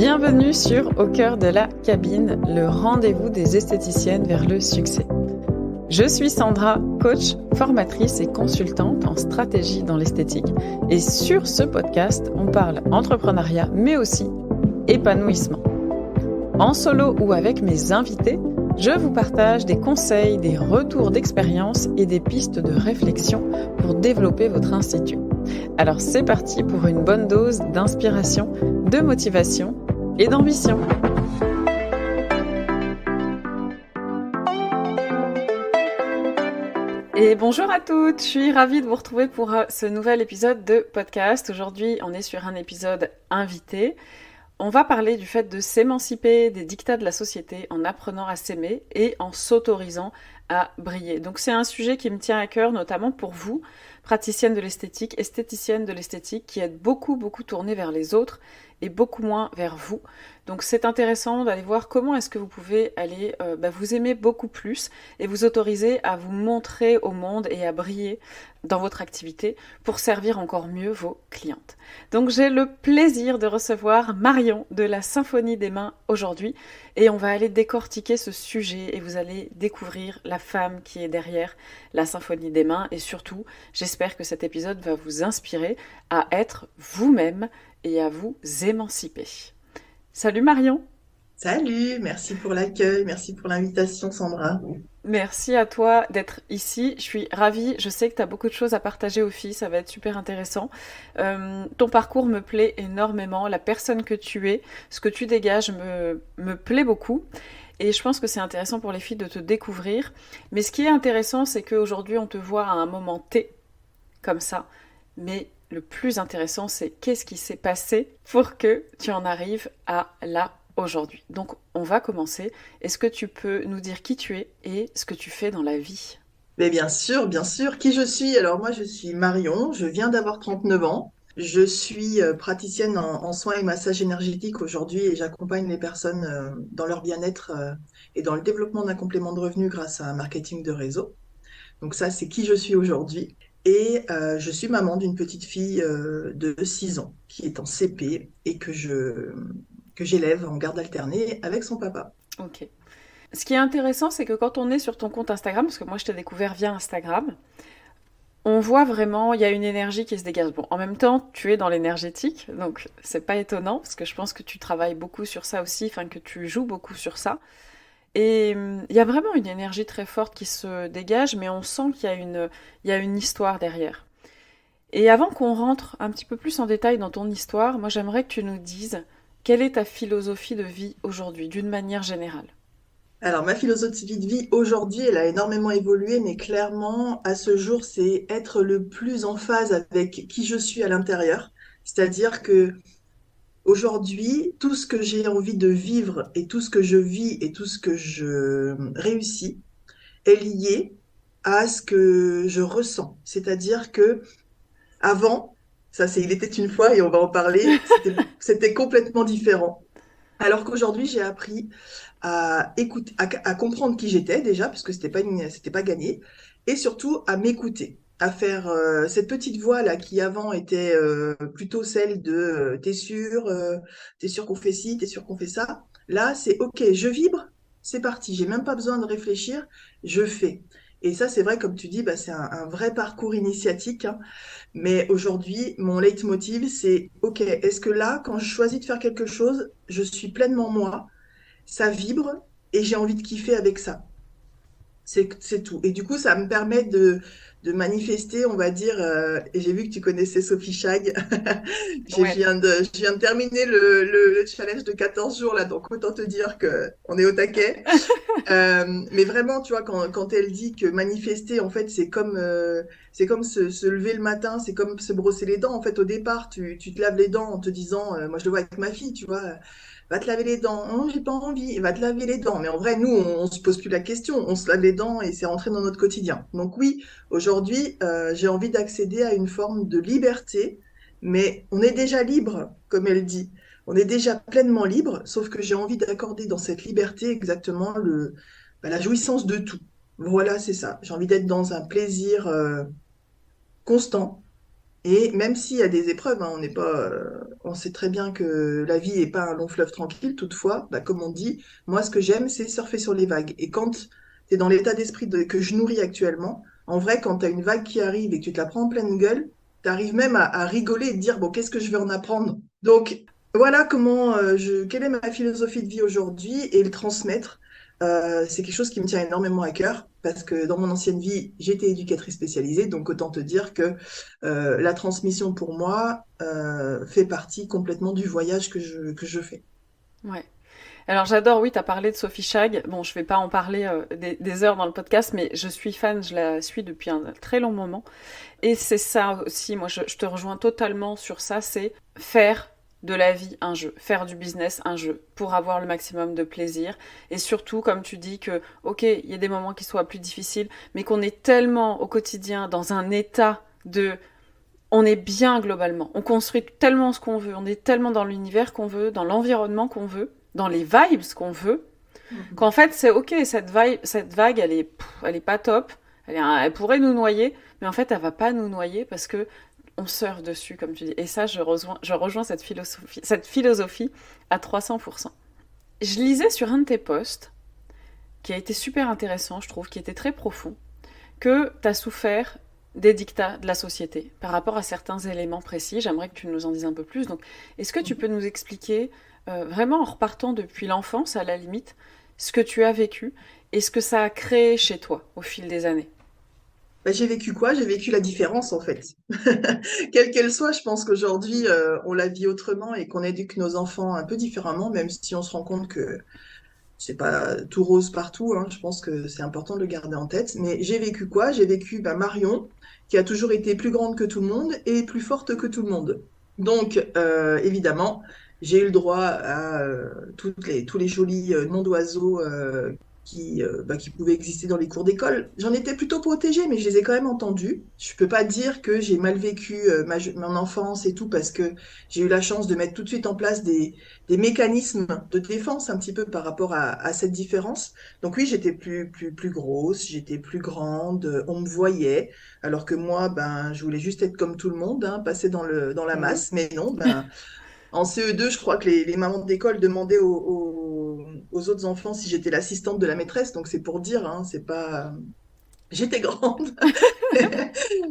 Bienvenue sur Au cœur de la cabine, le rendez-vous des esthéticiennes vers le succès. Je suis Sandra, coach, formatrice et consultante en stratégie dans l'esthétique. Et sur ce podcast, on parle entrepreneuriat, mais aussi épanouissement. En solo ou avec mes invités, je vous partage des conseils, des retours d'expérience et des pistes de réflexion pour développer votre institut. Alors c'est parti pour une bonne dose d'inspiration, de motivation et d'ambition. Et bonjour à toutes, je suis ravie de vous retrouver pour ce nouvel épisode de podcast. Aujourd'hui, on est sur un épisode invité. On va parler du fait de s'émanciper des dictats de la société en apprenant à s'aimer et en s'autorisant à briller. Donc c'est un sujet qui me tient à cœur, notamment pour vous, praticienne de l'esthétique, esthéticienne de l'esthétique, qui êtes beaucoup tournée vers les autres et beaucoup moins vers vous. Donc c'est intéressant d'aller voir comment est-ce que vous pouvez aller vous aimer beaucoup plus et vous autoriser à vous montrer au monde et à briller dans votre activité pour servir encore mieux vos clientes. Donc j'ai le plaisir de recevoir Marion de la Symphonie des Mains aujourd'hui et on va aller décortiquer ce sujet et vous allez découvrir la femme qui est derrière la Symphonie des Mains et surtout j'espère que cet épisode va vous inspirer à être vous-même et à vous émanciper. Salut Marion. Salut, merci pour l'accueil, merci pour l'invitation Sandra. Merci à toi d'être ici. Je suis ravie. Je sais que tu as beaucoup de choses à partager aux filles. Ça va être super intéressant. Ton parcours me plaît énormément. La personne que tu es, ce que tu dégages me plaît beaucoup. Et je pense que c'est intéressant pour les filles de te découvrir. Mais ce qui est intéressant, c'est qu'aujourd'hui, on te voit à un moment T, comme ça. Mais le plus intéressant, c'est qu'est-ce qui s'est passé pour que tu en arrives à là aujourd'hui. Donc, on va commencer. Est-ce que tu peux nous dire qui tu es et ce que tu fais dans la vie? Mais bien sûr, bien sûr. Qui je suis? Alors moi, je suis Marion, je viens d'avoir 39 ans. Je suis praticienne en soins et massage énergétique aujourd'hui et j'accompagne les personnes dans leur bien-être et dans le développement d'un complément de revenu grâce à un marketing de réseau. Donc ça, c'est qui je suis aujourd'hui. Et je suis maman d'une petite fille de 6 ans qui est en CP et que j'élève en garde alternée avec son papa. Ok. Ce qui est intéressant, c'est que quand on est sur ton compte Instagram, parce que moi je t'ai découvert via Instagram, on voit vraiment, il y a une énergie qui se dégage. Bon, en même temps, tu es dans l'énergétique, donc c'est pas étonnant, parce que je pense que tu travailles beaucoup sur ça aussi, enfin que tu joues beaucoup sur ça. Et il y a vraiment une énergie très forte qui se dégage, mais on sent il y a une histoire derrière. Et avant qu'on rentre un petit peu plus en détail dans ton histoire, moi j'aimerais que tu nous dises quelle est ta philosophie de vie aujourd'hui, d'une manière générale. Alors, ma philosophie de vie aujourd'hui, elle a énormément évolué, mais clairement, à ce jour, c'est être le plus en phase avec qui je suis à l'intérieur. C'est-à-dire que aujourd'hui, tout ce que j'ai envie de vivre et tout ce que je vis et tout ce que je réussis est lié à ce que je ressens. C'est-à-dire que avant, ça c'est il était une fois et on va en parler, c'était complètement différent. Alors qu'aujourd'hui, j'ai appris à écouter, à comprendre qui j'étais déjà, parce que c'était pas gagné, et surtout à m'écouter, à faire cette petite voix là qui avant était plutôt celle de t'es sûr qu'on fait ci, t'es sûr qu'on fait ça. Là, c'est ok, je vibre, c'est parti, j'ai même pas besoin de réfléchir, je fais. Et ça, c'est vrai, comme tu dis, bah, c'est un vrai parcours initiatique, hein. Mais aujourd'hui, mon leitmotiv, c'est, OK, est-ce que là, quand je choisis de faire quelque chose, je suis pleinement moi, ça vibre et j'ai envie de kiffer avec ça. C'est tout. Et du coup, ça me permet de manifester, on va dire, et j'ai vu que tu connaissais Sophie Chag. Ouais. Je viens de terminer le challenge de 14 jours là, donc autant te dire que on est au taquet. Mais vraiment, tu vois, quand elle dit que manifester, en fait, c'est comme se lever le matin, c'est comme se brosser les dents. En fait, au départ, tu te laves les dents en te disant, moi je le vois avec ma fille, tu vois, va te laver les dents. Oh, j'ai pas envie, va te laver les dents. Mais en vrai, nous, on se pose plus la question, on se lave les dents et c'est rentré dans notre quotidien. Donc oui, aujourd'hui, j'ai envie d'accéder à une forme de liberté, mais on est déjà libre, comme elle dit. On est déjà pleinement libre, sauf que j'ai envie d'accorder dans cette liberté exactement la jouissance de tout. Voilà, c'est ça. J'ai envie d'être dans un plaisir constant. Et même s'il y a des épreuves, hein, On sait très bien que la vie n'est pas un long fleuve tranquille. Toutefois, bah, comme on dit, moi, ce que j'aime, c'est surfer sur les vagues. Et quand tu es dans l'état d'esprit que je nourris actuellement, en vrai, quand tu as une vague qui arrive et que tu te la prends en pleine gueule, tu arrives même à rigoler et te dire, bon, qu'est-ce que je vais en apprendre? Donc, voilà quelle est ma philosophie de vie aujourd'hui et le transmettre. C'est quelque chose qui me tient énormément à cœur parce que dans mon ancienne vie, j'étais éducatrice spécialisée, donc autant te dire que la transmission pour moi fait partie complètement du voyage que je fais. Ouais. Alors j'adore, oui, tu as parlé de Sophie Chag. Bon, je vais pas en parler des heures dans le podcast, mais je suis fan, je la suis depuis un très long moment. Et c'est ça aussi, moi je te rejoins totalement sur ça, c'est faire de la vie un jeu, faire du business un jeu, pour avoir le maximum de plaisir. Et surtout, comme tu dis, que, ok, il y a des moments qui soient plus difficiles, mais qu'on est tellement au quotidien dans un état de... On est bien globalement, on construit tellement ce qu'on veut, on est tellement dans l'univers qu'on veut, dans l'environnement qu'on veut, dans les vibes qu'on veut, Mhm. qu'en fait c'est ok, cette vague elle est pas top, elle pourrait nous noyer, mais en fait elle va pas nous noyer parce que on surfe dessus, comme tu dis. Et ça, je rejoins cette philosophie à 300%. Je lisais sur un de tes posts, qui a été super intéressant, je trouve, qui était très profond, que tu as souffert des dictats de la société par rapport à certains éléments précis. J'aimerais que tu nous en dises un peu plus. Donc, est-ce que tu peux nous expliquer, vraiment en repartant depuis l'enfance à la limite, ce que tu as vécu et ce que ça a créé chez toi au fil des années? Bah, j'ai vécu quoi? J'ai vécu la différence en fait. Quelle qu'elle soit, je pense qu'aujourd'hui, on la vit autrement et qu'on éduque nos enfants un peu différemment, même si on se rend compte que c'est pas tout rose partout, hein. Je pense que c'est important de le garder en tête. Mais j'ai vécu quoi? J'ai vécu bah, Marion, qui a toujours été plus grande que tout le monde et plus forte que tout le monde. Donc, évidemment, j'ai eu le droit à tous les jolis noms d'oiseaux qui pouvaient exister dans les cours d'école. J'en étais plutôt protégée, mais je les ai quand même entendus. Je peux pas dire que j'ai mal vécu mon enfance et tout, parce que j'ai eu la chance de mettre tout de suite en place des mécanismes de défense un petit peu par rapport à cette différence. Donc oui, j'étais plus grosse, j'étais plus grande, on me voyait, alors que moi, ben, je voulais juste être comme tout le monde, hein, passer dans la Mhm. masse, mais non, ben, en CE2, je crois que les mamans d'école demandaient aux autres enfants si j'étais l'assistante de la maîtresse, donc c'est pour dire, hein, c'est pas... J'étais grande.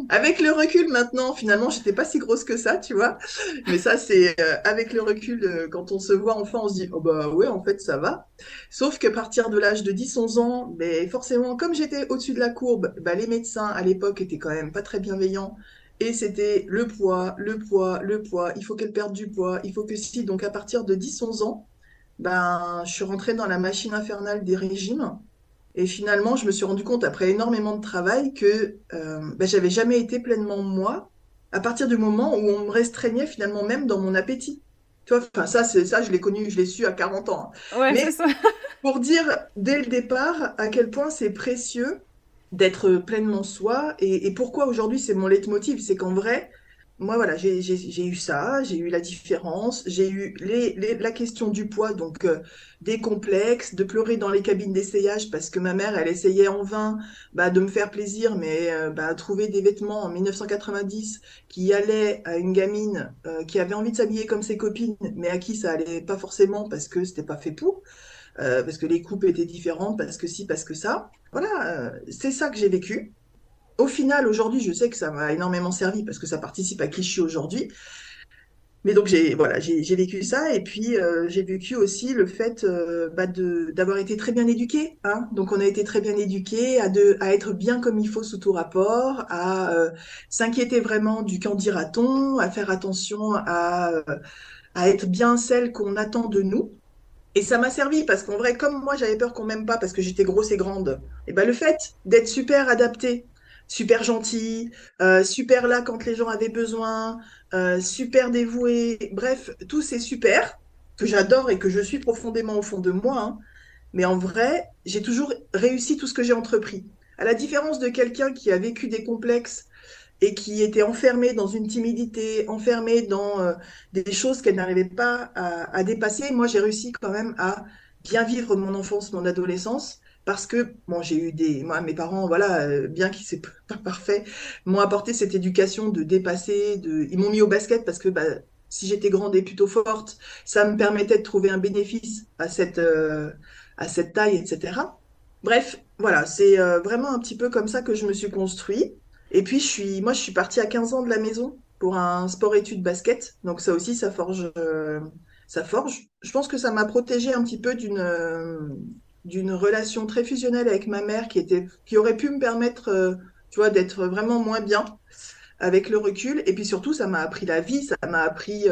Avec le recul maintenant, finalement, j'étais pas si grosse que ça, tu vois. Mais ça, c'est avec le recul, quand on se voit enfant, on se dit, oh bah ouais, en fait, ça va. Sauf que partir de l'âge de 10 11 ans, ben, forcément, comme j'étais au-dessus de la courbe, ben, les médecins à l'époque étaient quand même pas très bienveillants. Et c'était le poids, le poids, le poids. Il faut qu'elle perde du poids, il faut que si. Donc à partir de 10 11 ans, ben, je suis rentrée dans la machine infernale des régimes. Et finalement, je me suis rendu compte, après énormément de travail, que ben, j'avais jamais été pleinement moi, à partir du moment où on me restreignait finalement même dans mon appétit. Tu vois, enfin, ça, je l'ai connu, je l'ai su à 40 ans, hein. Ouais, c'est Mais ça. pour dire dès le départ à quel point c'est précieux d'être pleinement soi et pourquoi aujourd'hui c'est mon leitmotiv, c'est qu'en vrai, moi voilà, j'ai eu ça, j'ai eu la différence, j'ai eu la question du poids, donc des complexes, de pleurer dans les cabines d'essayage parce que ma mère, elle essayait en vain bah, de me faire plaisir, mais bah, trouver des vêtements en 1990 qui allaient à une gamine qui avait envie de s'habiller comme ses copines, mais à qui ça allait pas forcément parce que c'était pas fait pour parce que les coupes étaient différentes, parce que si, parce que ça. Voilà, c'est ça que j'ai vécu. Au final, aujourd'hui, je sais que ça m'a énormément servi parce que ça participe à qui je suis aujourd'hui. Mais donc j'ai vécu ça et puis j'ai vécu aussi le fait bah, d'avoir été très bien éduquée, hein. Donc on a été très bien éduqués à être bien comme il faut sous tout rapport, à s'inquiéter vraiment du qu'en dira-t-on, à faire attention à être bien celle qu'on attend de nous. Et ça m'a servi parce qu'en vrai, comme moi, j'avais peur qu'on m'aime pas parce que j'étais grosse et grande, et ben le fait d'être super adaptée, super gentille, super là quand les gens avaient besoin, super dévouée, bref, tout c'est super que j'adore et que je suis profondément au fond de moi, hein. Mais en vrai, j'ai toujours réussi tout ce que j'ai entrepris. À la différence de quelqu'un qui a vécu des complexes et qui était enfermée dans une timidité, enfermée dans des choses qu'elle n'arrivait pas à dépasser. Moi, j'ai réussi quand même à bien vivre mon enfance, mon adolescence, parce que bon, j'ai eu moi, mes parents, voilà, bien qu'ils c'est pas parfait, m'ont apporté cette éducation de dépasser, ils m'ont mis au basket parce que bah, si j'étais grande et plutôt forte, ça me permettait de trouver un bénéfice à cette taille, etc. Bref, voilà, c'est vraiment un petit peu comme ça que je me suis construit. Et puis, moi, je suis partie à 15 ans de la maison pour un sport-études basket. Donc ça aussi, ça forge, ça forge. Je pense que ça m'a protégée un petit peu d'une relation très fusionnelle avec ma mère qui aurait pu me permettre, tu vois, d'être vraiment moins bien avec le recul. Et puis surtout, ça m'a appris la vie, ça m'a appris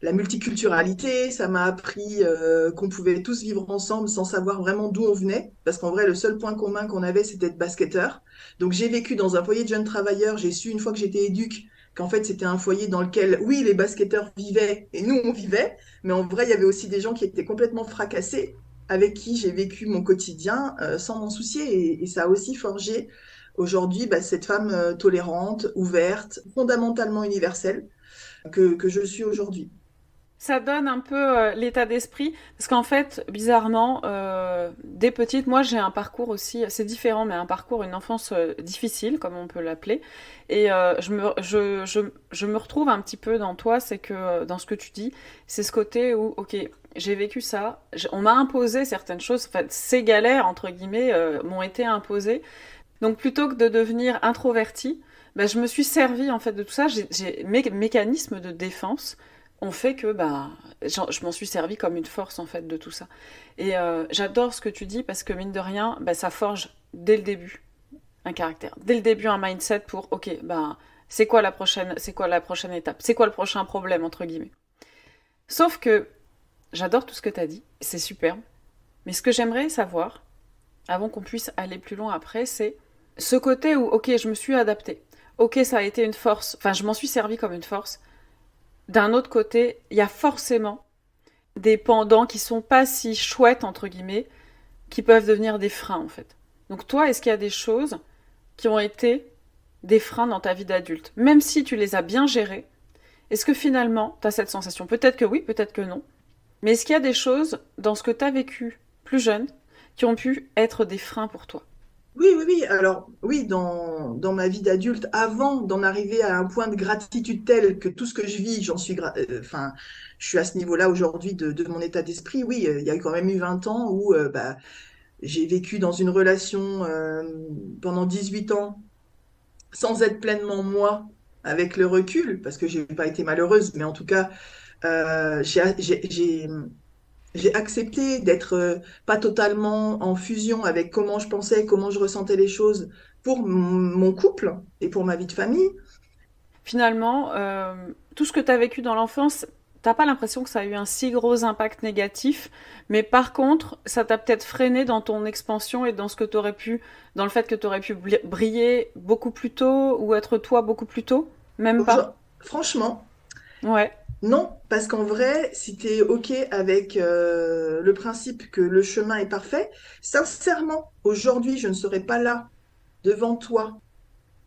la multiculturalité, ça m'a appris qu'on pouvait tous vivre ensemble sans savoir vraiment d'où on venait. Parce qu'en vrai, le seul point commun qu'on avait, c'était de basketteur. Donc j'ai vécu dans un foyer de jeunes travailleurs. J'ai su une fois que j'étais éduque qu'en fait, c'était un foyer dans lequel, oui, les basketteurs vivaient et nous, on vivait. Mais en vrai, il y avait aussi des gens qui étaient complètement fracassés avec qui j'ai vécu mon quotidien sans m'en soucier. Et ça a aussi forgé aujourd'hui, bah, cette femme tolérante, ouverte, fondamentalement universelle que je suis aujourd'hui. Ça donne un peu l'état d'esprit, parce qu'en fait, bizarrement, dès petite, moi j'ai un parcours aussi, c'est différent, mais un parcours, une enfance difficile, comme on peut l'appeler, et je me retrouve un petit peu dans toi, c'est que dans ce que tu dis, c'est ce côté où, ok, j'ai vécu ça, on m'a imposé certaines choses, en fait, ces galères, entre guillemets, m'ont été imposées, donc plutôt que de devenir introvertie, bah, je me suis servi en fait de tout ça. Mes mécanismes de défense ont fait que bah, je m'en suis servi comme une force en fait de tout ça. Et j'adore ce que tu dis parce que mine de rien, bah, ça forge dès le début un caractère, dès le début un mindset pour ok bah c'est quoi la prochaine étape, c'est quoi le prochain problème entre guillemets. Sauf que j'adore tout ce que tu as dit, c'est superbe. Mais ce que j'aimerais savoir, avant qu'on puisse aller plus loin après, c'est ce côté où, ok, je me suis adaptée. Ok, ça a été une force. Enfin, je m'en suis servi comme une force. D'un autre côté, il y a forcément des pendants qui sont pas si chouettes, entre guillemets, qui peuvent devenir des freins, en fait. Donc, toi, est-ce qu'il y a des choses qui ont été des freins dans ta vie d'adulte? Même si tu les as bien gérées, est-ce que finalement, tu as cette sensation? Peut-être que oui, peut-être que non. Mais est-ce qu'il y a des choses dans ce que tu as vécu plus jeune qui ont pu être des freins pour toi? Oui, oui, oui. Alors, oui, dans ma vie d'adulte, avant d'en arriver à un point de gratitude tel que tout ce que je vis, enfin, je suis à ce niveau-là aujourd'hui de mon état d'esprit. Oui, il y a quand même eu 20 ans où bah, j'ai vécu dans une relation pendant 18 ans sans être pleinement moi, avec le recul, parce que j'ai pas été malheureuse, mais en tout cas, j'ai accepté d'être pas totalement en fusion avec comment je pensais, comment je ressentais les choses pour mon couple et pour ma vie de famille. Finalement, tout ce que tu as vécu dans l'enfance, t'as pas l'impression que ça a eu un si gros impact négatif, mais par contre, ça t'a peut-être freiné dans ton expansion et dans ce que t'aurais pu, dans le fait que tu aurais pu briller beaucoup plus tôt ou être toi beaucoup plus tôt, même pas. Franchement, Ouais. non, parce qu'en vrai, si tu es OK avec le principe que le chemin est parfait, sincèrement, aujourd'hui, je ne serais pas là devant toi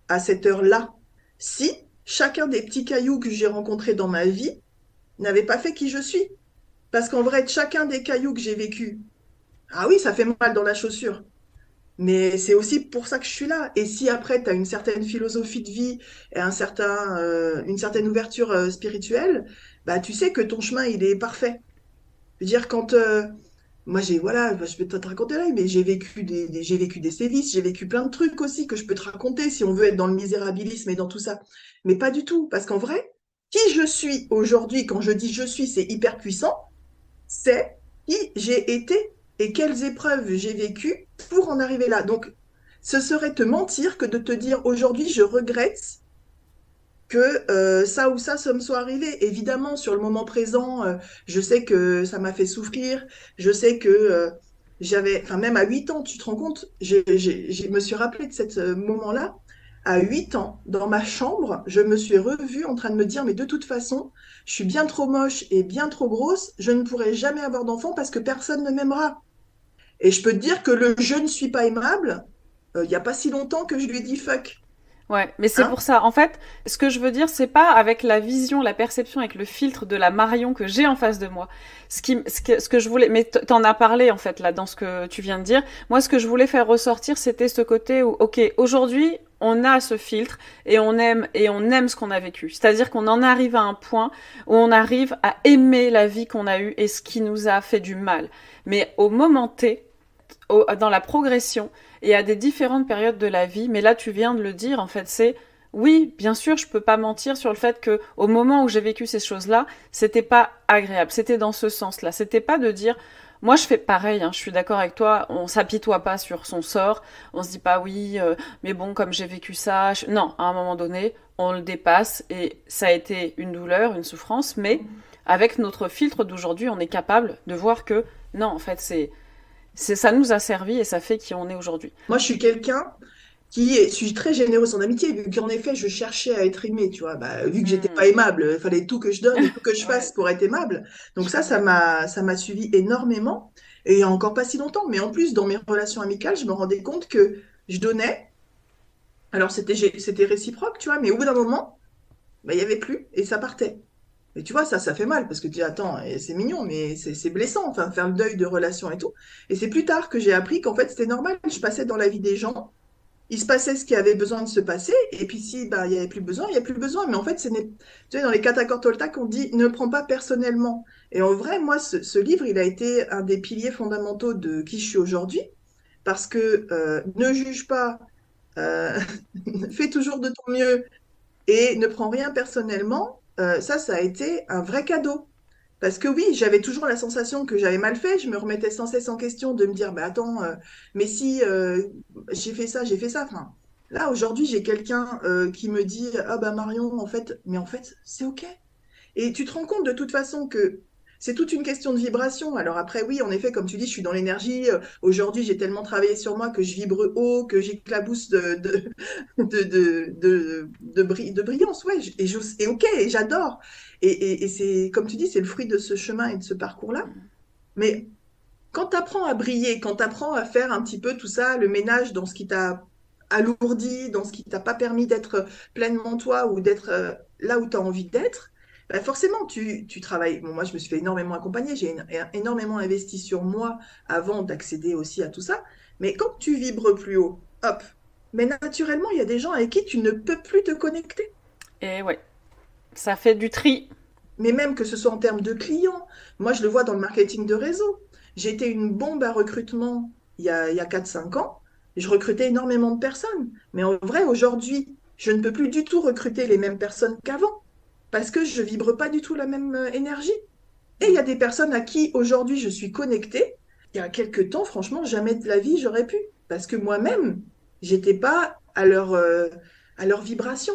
à cette heure-là si chacun des petits cailloux que j'ai rencontrés dans ma vie n'avait pas fait qui je suis. Parce qu'en vrai, chacun des cailloux que j'ai vécu, ah oui, ça fait mal dans la chaussure. Mais c'est aussi pour ça que je suis là. Et si après, tu as une certaine philosophie de vie et une certaine ouverture spirituelle, bah, tu sais que ton chemin, il est parfait. Je veux dire, moi, voilà, bah, je vais te raconter là, mais j'ai vécu des sévices, j'ai vécu plein de trucs aussi que je peux te raconter si on veut être dans le misérabilisme et dans tout ça. Mais pas du tout. Parce qu'en vrai, qui je suis aujourd'hui, quand je dis je suis, c'est hyper puissant, c'est qui j'ai été et quelles épreuves j'ai vécues pour en arriver là. Donc, ce serait te mentir que de te dire aujourd'hui, je regrette que ça ou ça me soit arrivé. Évidemment, sur le moment présent, je sais que ça m'a fait souffrir, je sais que enfin même à 8 ans, tu te rends compte, je me suis rappelé de ce moment-là. À 8 ans, dans ma chambre, je me suis revue en train de me dire, mais de toute façon, je suis bien trop moche et bien trop grosse, je ne pourrai jamais avoir d'enfant parce que personne ne m'aimera. Et je peux te dire que le je ne suis pas aimable, il n'y a pas si longtemps que je lui ai dit fuck. Ouais, mais c'est Hein? pour ça. En fait, ce que je veux dire, c'est pas avec la vision, la perception, avec le filtre de la Marion que j'ai en face de moi. Ce que je voulais, mais t'en as parlé en fait là dans ce que tu viens de dire. Moi, ce que je voulais faire ressortir, c'était ce côté où, ok, aujourd'hui, on a ce filtre et on aime ce qu'on a vécu. C'est-à-dire qu'on en arrive à un point où on arrive à aimer la vie qu'on a eue et ce qui nous a fait du mal. Mais au moment T, dans la progression et à des différentes périodes de la vie, mais là tu viens de le dire, en fait, c'est oui, bien sûr, je peux pas mentir sur le fait que au moment où j'ai vécu ces choses-là, c'était pas agréable. C'était dans ce sens-là. C'était pas de dire, moi je fais pareil. Hein, je suis d'accord avec toi. On s'apitoie pas sur son sort. On se dit pas oui, mais bon, comme j'ai vécu ça, non. À un moment donné, on le dépasse et ça a été une douleur, une souffrance, mais avec notre filtre d'aujourd'hui, on est capable de voir que non, en fait, ça nous a servi et ça fait qui on est aujourd'hui. Moi, je suis quelqu'un je suis très généreuse en amitié, vu qu'en effet, je cherchais à être aimée, tu vois. Bah, vu que j'étais Hmm. pas aimable, il fallait tout que je donne et tout que je fasse Ouais. pour être aimable. Donc Je ça comprends. ça m'a suivi énormément. Et il y a encore pas si longtemps. Mais en plus, dans mes relations amicales, je me rendais compte que je donnais. Alors, c'était réciproque, tu vois. Mais au bout d'un moment, bah, il y avait plus et ça partait. Et tu vois, ça fait mal parce que tu dis, attends, c'est mignon, mais c'est blessant, enfin, faire le deuil de relations et tout. Et c'est plus tard que j'ai appris qu'en fait, c'était normal. Je passais dans la vie des gens, il se passait ce qui avait besoin de se passer, et puis si bah, il n'y avait plus besoin, il n'y a plus besoin. Mais en fait, tu sais, dans les catacores Toltec, on dit ne prends pas personnellement. Et en vrai, moi, ce livre, il a été un des piliers fondamentaux de qui je suis aujourd'hui, parce que ne juge pas, euh, fais toujours de ton mieux et ne prends rien personnellement. Ça a été un vrai cadeau. Parce que oui, j'avais toujours la sensation que j'avais mal fait. Je me remettais sans cesse en question de me dire, bah attends, mais si j'ai fait ça, j'ai fait ça. Enfin, là, aujourd'hui, j'ai quelqu'un qui me dit, ah bah Marion, en fait, mais en fait, c'est OK. Et tu te rends compte de toute façon que c'est toute une question de vibration. Alors après, oui, en effet, comme tu dis, je suis dans l'énergie. Aujourd'hui, j'ai tellement travaillé sur moi que je vibre haut, que j'éclabousse de brillance. Ouais, et ok, et j'adore. Et c'est, comme tu dis, c'est le fruit de ce chemin et de ce parcours-là. Mais quand tu apprends à briller, quand tu apprends à faire un petit peu tout ça, le ménage dans ce qui t'a alourdi, dans ce qui t'a pas permis d'être pleinement toi ou d'être là où tu as envie d'être, bah forcément, tu travailles. Bon, moi, je me suis fait énormément accompagner, énormément investi sur moi avant d'accéder aussi à tout ça. Mais quand tu vibres plus haut, hop, mais naturellement, il y a des gens avec qui tu ne peux plus te connecter. Et ouais, ça fait du tri. Mais même que ce soit en termes de clients. Moi, je le vois dans le marketing de réseau. J'ai été une bombe à recrutement il y a 4 5 ans. Je recrutais énormément de personnes. Mais en vrai, aujourd'hui, je ne peux plus du tout recruter les mêmes personnes qu'avant parce que je vibre pas du tout la même énergie. Et il y a des personnes à qui aujourd'hui je suis connectée. Il y a quelques temps, franchement, jamais de la vie j'aurais pu parce que moi-même, j'étais pas à leur vibration.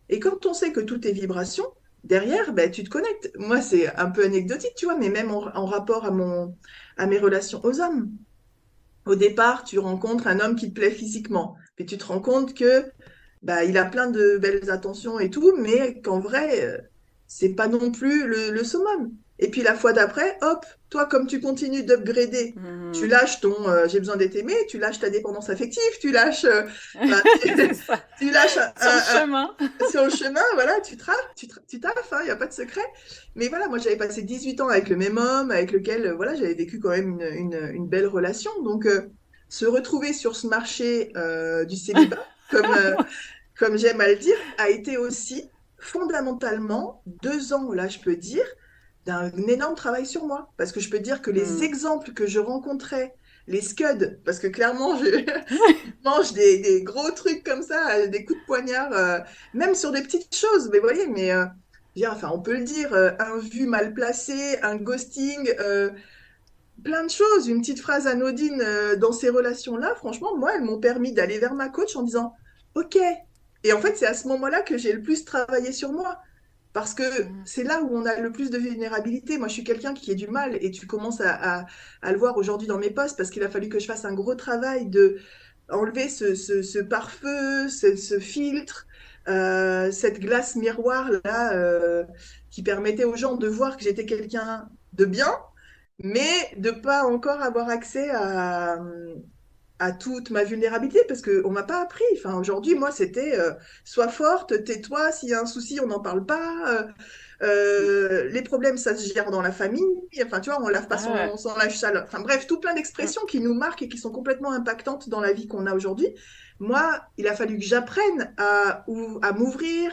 Et quand on sait que tout est vibration, derrière, ben, tu te connectes. Moi, c'est un peu anecdotique, tu vois, mais même en rapport à mes relations aux hommes. Au départ, tu rencontres un homme qui te plaît physiquement, puis tu te rends compte que bah, il a plein de belles attentions et tout, mais qu'en vrai, c'est pas non plus le summum. Et puis la fois d'après, hop, toi, comme tu continues d'upgrader, tu Mhm. lâches ton j'ai besoin d'être aimé, tu lâches ta dépendance affective, tu lâches, bah, C'est ça. tu lâches Sur le chemin. sur le chemin, voilà, tu taffes, il n'y a pas de secret. Mais voilà, moi j'avais passé 18 ans avec le même homme, avec lequel voilà, j'avais vécu quand même une belle relation. Donc se retrouver sur ce marché du célibat, comme, comme j'aime à le dire, a été aussi fondamentalement 2 ans, là je peux dire, d'un énorme travail sur moi. Parce que je peux dire que les Mhm. exemples que je rencontrais, les scuds, parce que clairement, je mange des gros trucs comme ça, des coups de poignard, même sur des petites choses, mais vous voyez, mais je veux dire, enfin, on peut le dire, un vu mal placé, un ghosting, plein de choses, une petite phrase anodine dans ces relations-là, franchement, moi, elles m'ont permis d'aller vers ma coach en disant, OK. Et en fait, c'est à ce moment-là que j'ai le plus travaillé sur moi. Parce que Mhm. c'est là où on a le plus de vulnérabilité. Moi, je suis quelqu'un qui a du mal et tu commences à le voir aujourd'hui dans mes posts parce qu'il a fallu que je fasse un gros travail de enlever ce pare-feu, ce filtre, cette glace miroir là qui permettait aux gens de voir que j'étais quelqu'un de bien, mais de pas encore avoir accès à toute ma vulnérabilité parce qu'on m'a pas appris. Enfin, aujourd'hui, moi, c'était sois forte, tais-toi, s'il y a un souci, on n'en parle pas. Les problèmes, ça se gère dans la famille. Enfin, tu vois, on lave pas Ah ouais. son linge sale. Enfin, bref, tout plein Mm. d'expressions qui nous marquent et qui sont complètement impactantes dans la vie qu'on a aujourd'hui. Moi, il a fallu que j'apprenne à m'ouvrir,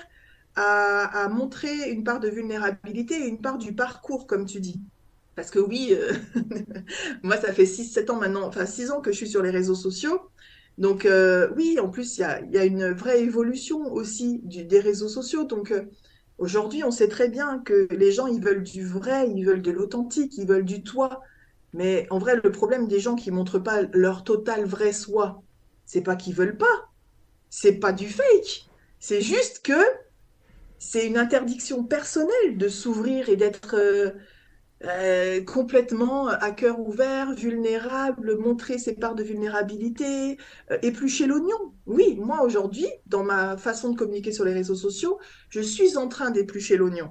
à montrer une part de vulnérabilité et une part du parcours, comme tu dis. Parce que oui, moi, ça fait 6 7 ans maintenant, enfin 6 ans que je suis sur les réseaux sociaux. Donc oui, en plus, il y a une vraie évolution aussi des réseaux sociaux. Donc aujourd'hui, on sait très bien que les gens, ils veulent du vrai, ils veulent de l'authentique, ils veulent du toi. Mais en vrai, le problème des gens qui montrent pas leur total vrai soi, c'est pas qu'ils veulent pas, c'est pas du fake. C'est juste que c'est une interdiction personnelle de s'ouvrir et d'être complètement à cœur ouvert, vulnérable, montrer ses parts de vulnérabilité, éplucher l'oignon. Oui, moi aujourd'hui, dans ma façon de communiquer sur les réseaux sociaux, je suis en train d'éplucher l'oignon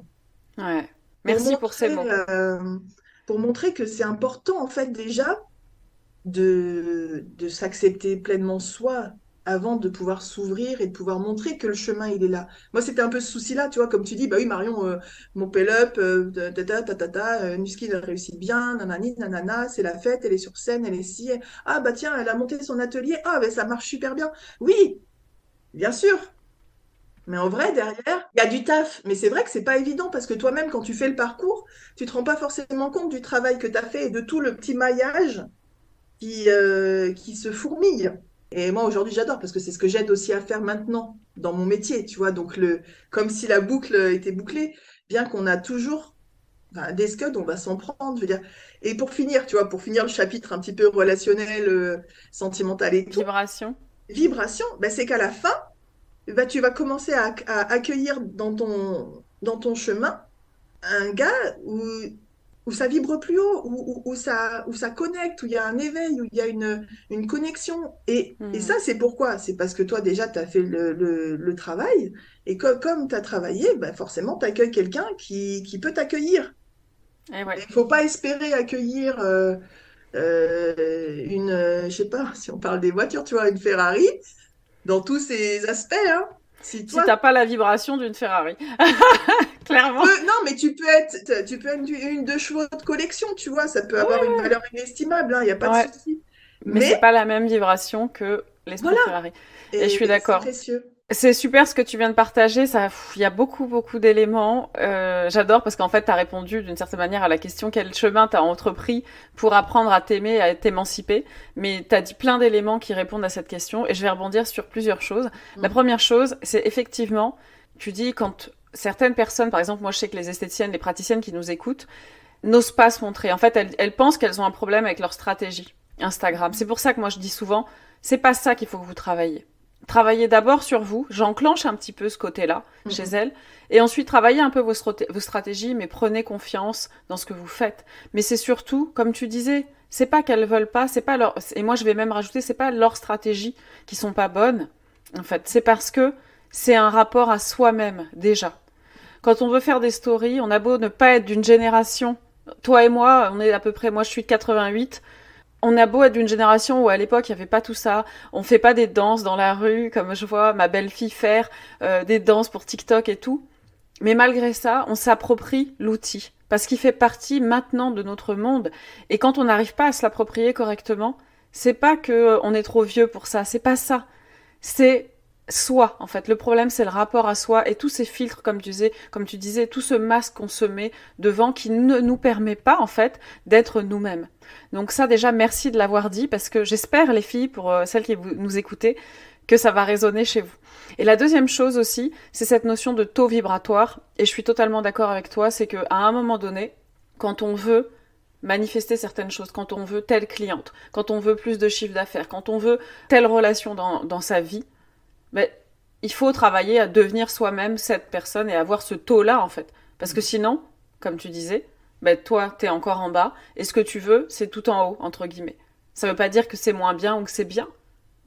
Ouais. pour Merci pour ces montrer, mots. pour montrer que c'est important en fait déjà de s'accepter pleinement soi avant de pouvoir s'ouvrir et de pouvoir montrer que le chemin, il est là. Moi, c'était un peu ce souci-là, tu vois, comme tu dis, bah oui, Marion, mon pell-up, Nuskin, elle réussit bien, nanani, nanana, c'est la fête, elle est sur scène, elle est si... Ah, bah tiens, elle a monté son atelier, ah, bah ça marche super bien. Oui, bien sûr, mais en vrai, derrière, il y a du taf. Mais c'est vrai que c'est pas évident parce que toi-même, quand tu fais le parcours, tu te rends pas forcément compte du travail que tu as fait et de tout le petit maillage qui se fourmillent. Et moi, aujourd'hui, j'adore parce que c'est ce que j'aide aussi à faire maintenant dans mon métier, tu vois. Donc, comme si la boucle était bouclée, bien qu'on a toujours enfin, des scuds, on va s'en prendre, je veux dire. Et pour finir, tu vois, pour finir le chapitre un petit peu relationnel, sentimental et tout, Vibration. vibration, ben, c'est qu'à la fin, ben, tu vas commencer à accueillir dans ton chemin un gars où ça vibre plus haut, où ça connecte, où il y a un éveil, où il y a une connexion. Et ça, Hmm. c'est pourquoi? C'est parce que toi, déjà, tu as fait le travail. Et comme tu as travaillé, bah forcément, tu accueilles quelqu'un qui peut t'accueillir. Et ouais. Il ne faut pas espérer accueillir je sais pas, si on parle des voitures, tu vois, une Ferrari, dans tous ses aspects, hein. Si Si toi, t'as pas la vibration d'une Ferrari. Clairement. non, mais tu peux être une 2 chevaux de collection, tu vois, ça peut avoir une Ouais. valeur inestimable, il n'y a pas de Ouais. souci. Mais c'est Mais pas la même vibration que l'esprit voilà, Ferrari. Et je suis et c'est d'accord. précieux. C'est super ce que tu viens de partager. Ça, il y a beaucoup, beaucoup d'éléments. J'adore parce qu'en fait, tu as répondu d'une certaine manière à la question quel chemin tu as entrepris pour apprendre à t'aimer, à t'émanciper. Mais tu as dit plein d'éléments qui répondent à cette question et je vais rebondir sur plusieurs choses. La Mm. première chose, c'est effectivement, tu dis quand certaines personnes, par exemple, moi je sais que les esthéticiennes, les praticiennes qui nous écoutent, n'osent pas se montrer. En fait, elles pensent qu'elles ont un problème avec leur stratégie Instagram. C'est pour ça que moi je dis souvent, c'est pas ça qu'il faut que vous travaillez. Travaillez d'abord sur vous, j'enclenche un petit peu ce côté-là Mm, chez mm. elles, et ensuite travaillez un peu vos stratégies, mais prenez confiance dans ce que vous faites. Mais c'est surtout, comme tu disais, c'est pas qu'elles veulent pas, c'est pas leur, et moi je vais même rajouter, c'est pas leurs stratégies qui sont pas bonnes. En fait, c'est parce que c'est un rapport à soi-même déjà. Quand on veut faire des stories, on a beau ne pas être d'une génération. Toi et moi, on est à peu près, moi je suis de 88, on a beau être d'une génération où à l'époque il n'y avait pas tout ça, on fait pas des danses dans la rue comme je vois ma belle-fille faire des danses pour TikTok et tout. Mais malgré ça, on s'approprie l'outil parce qu'il fait partie maintenant de notre monde. Et quand on n'arrive pas à se l'approprier correctement, c'est pas que on est trop vieux pour ça, c'est pas ça. C'est soi en fait. Le problème c'est le rapport à soi et tous ces filtres comme tu disais, tout ce masque qu'on se met devant qui ne nous permet pas en fait d'être nous-mêmes. Donc ça déjà merci de l'avoir dit parce que j'espère les filles pour celles qui nous écoutez que ça va résonner chez vous. Et la deuxième chose aussi, c'est cette notion de taux vibratoire et je suis totalement d'accord avec toi, c'est que à un moment donné, quand on veut manifester certaines choses, quand on veut telle cliente, quand on veut plus de chiffre d'affaires, quand on veut telle relation dans sa vie, ben, il faut travailler à devenir soi-même cette personne et avoir ce taux-là, en fait. Parce que sinon, comme tu disais, ben, toi, t'es encore en bas, et ce que tu veux, c'est tout en haut, entre guillemets. Ça veut pas dire que c'est moins bien ou que c'est bien,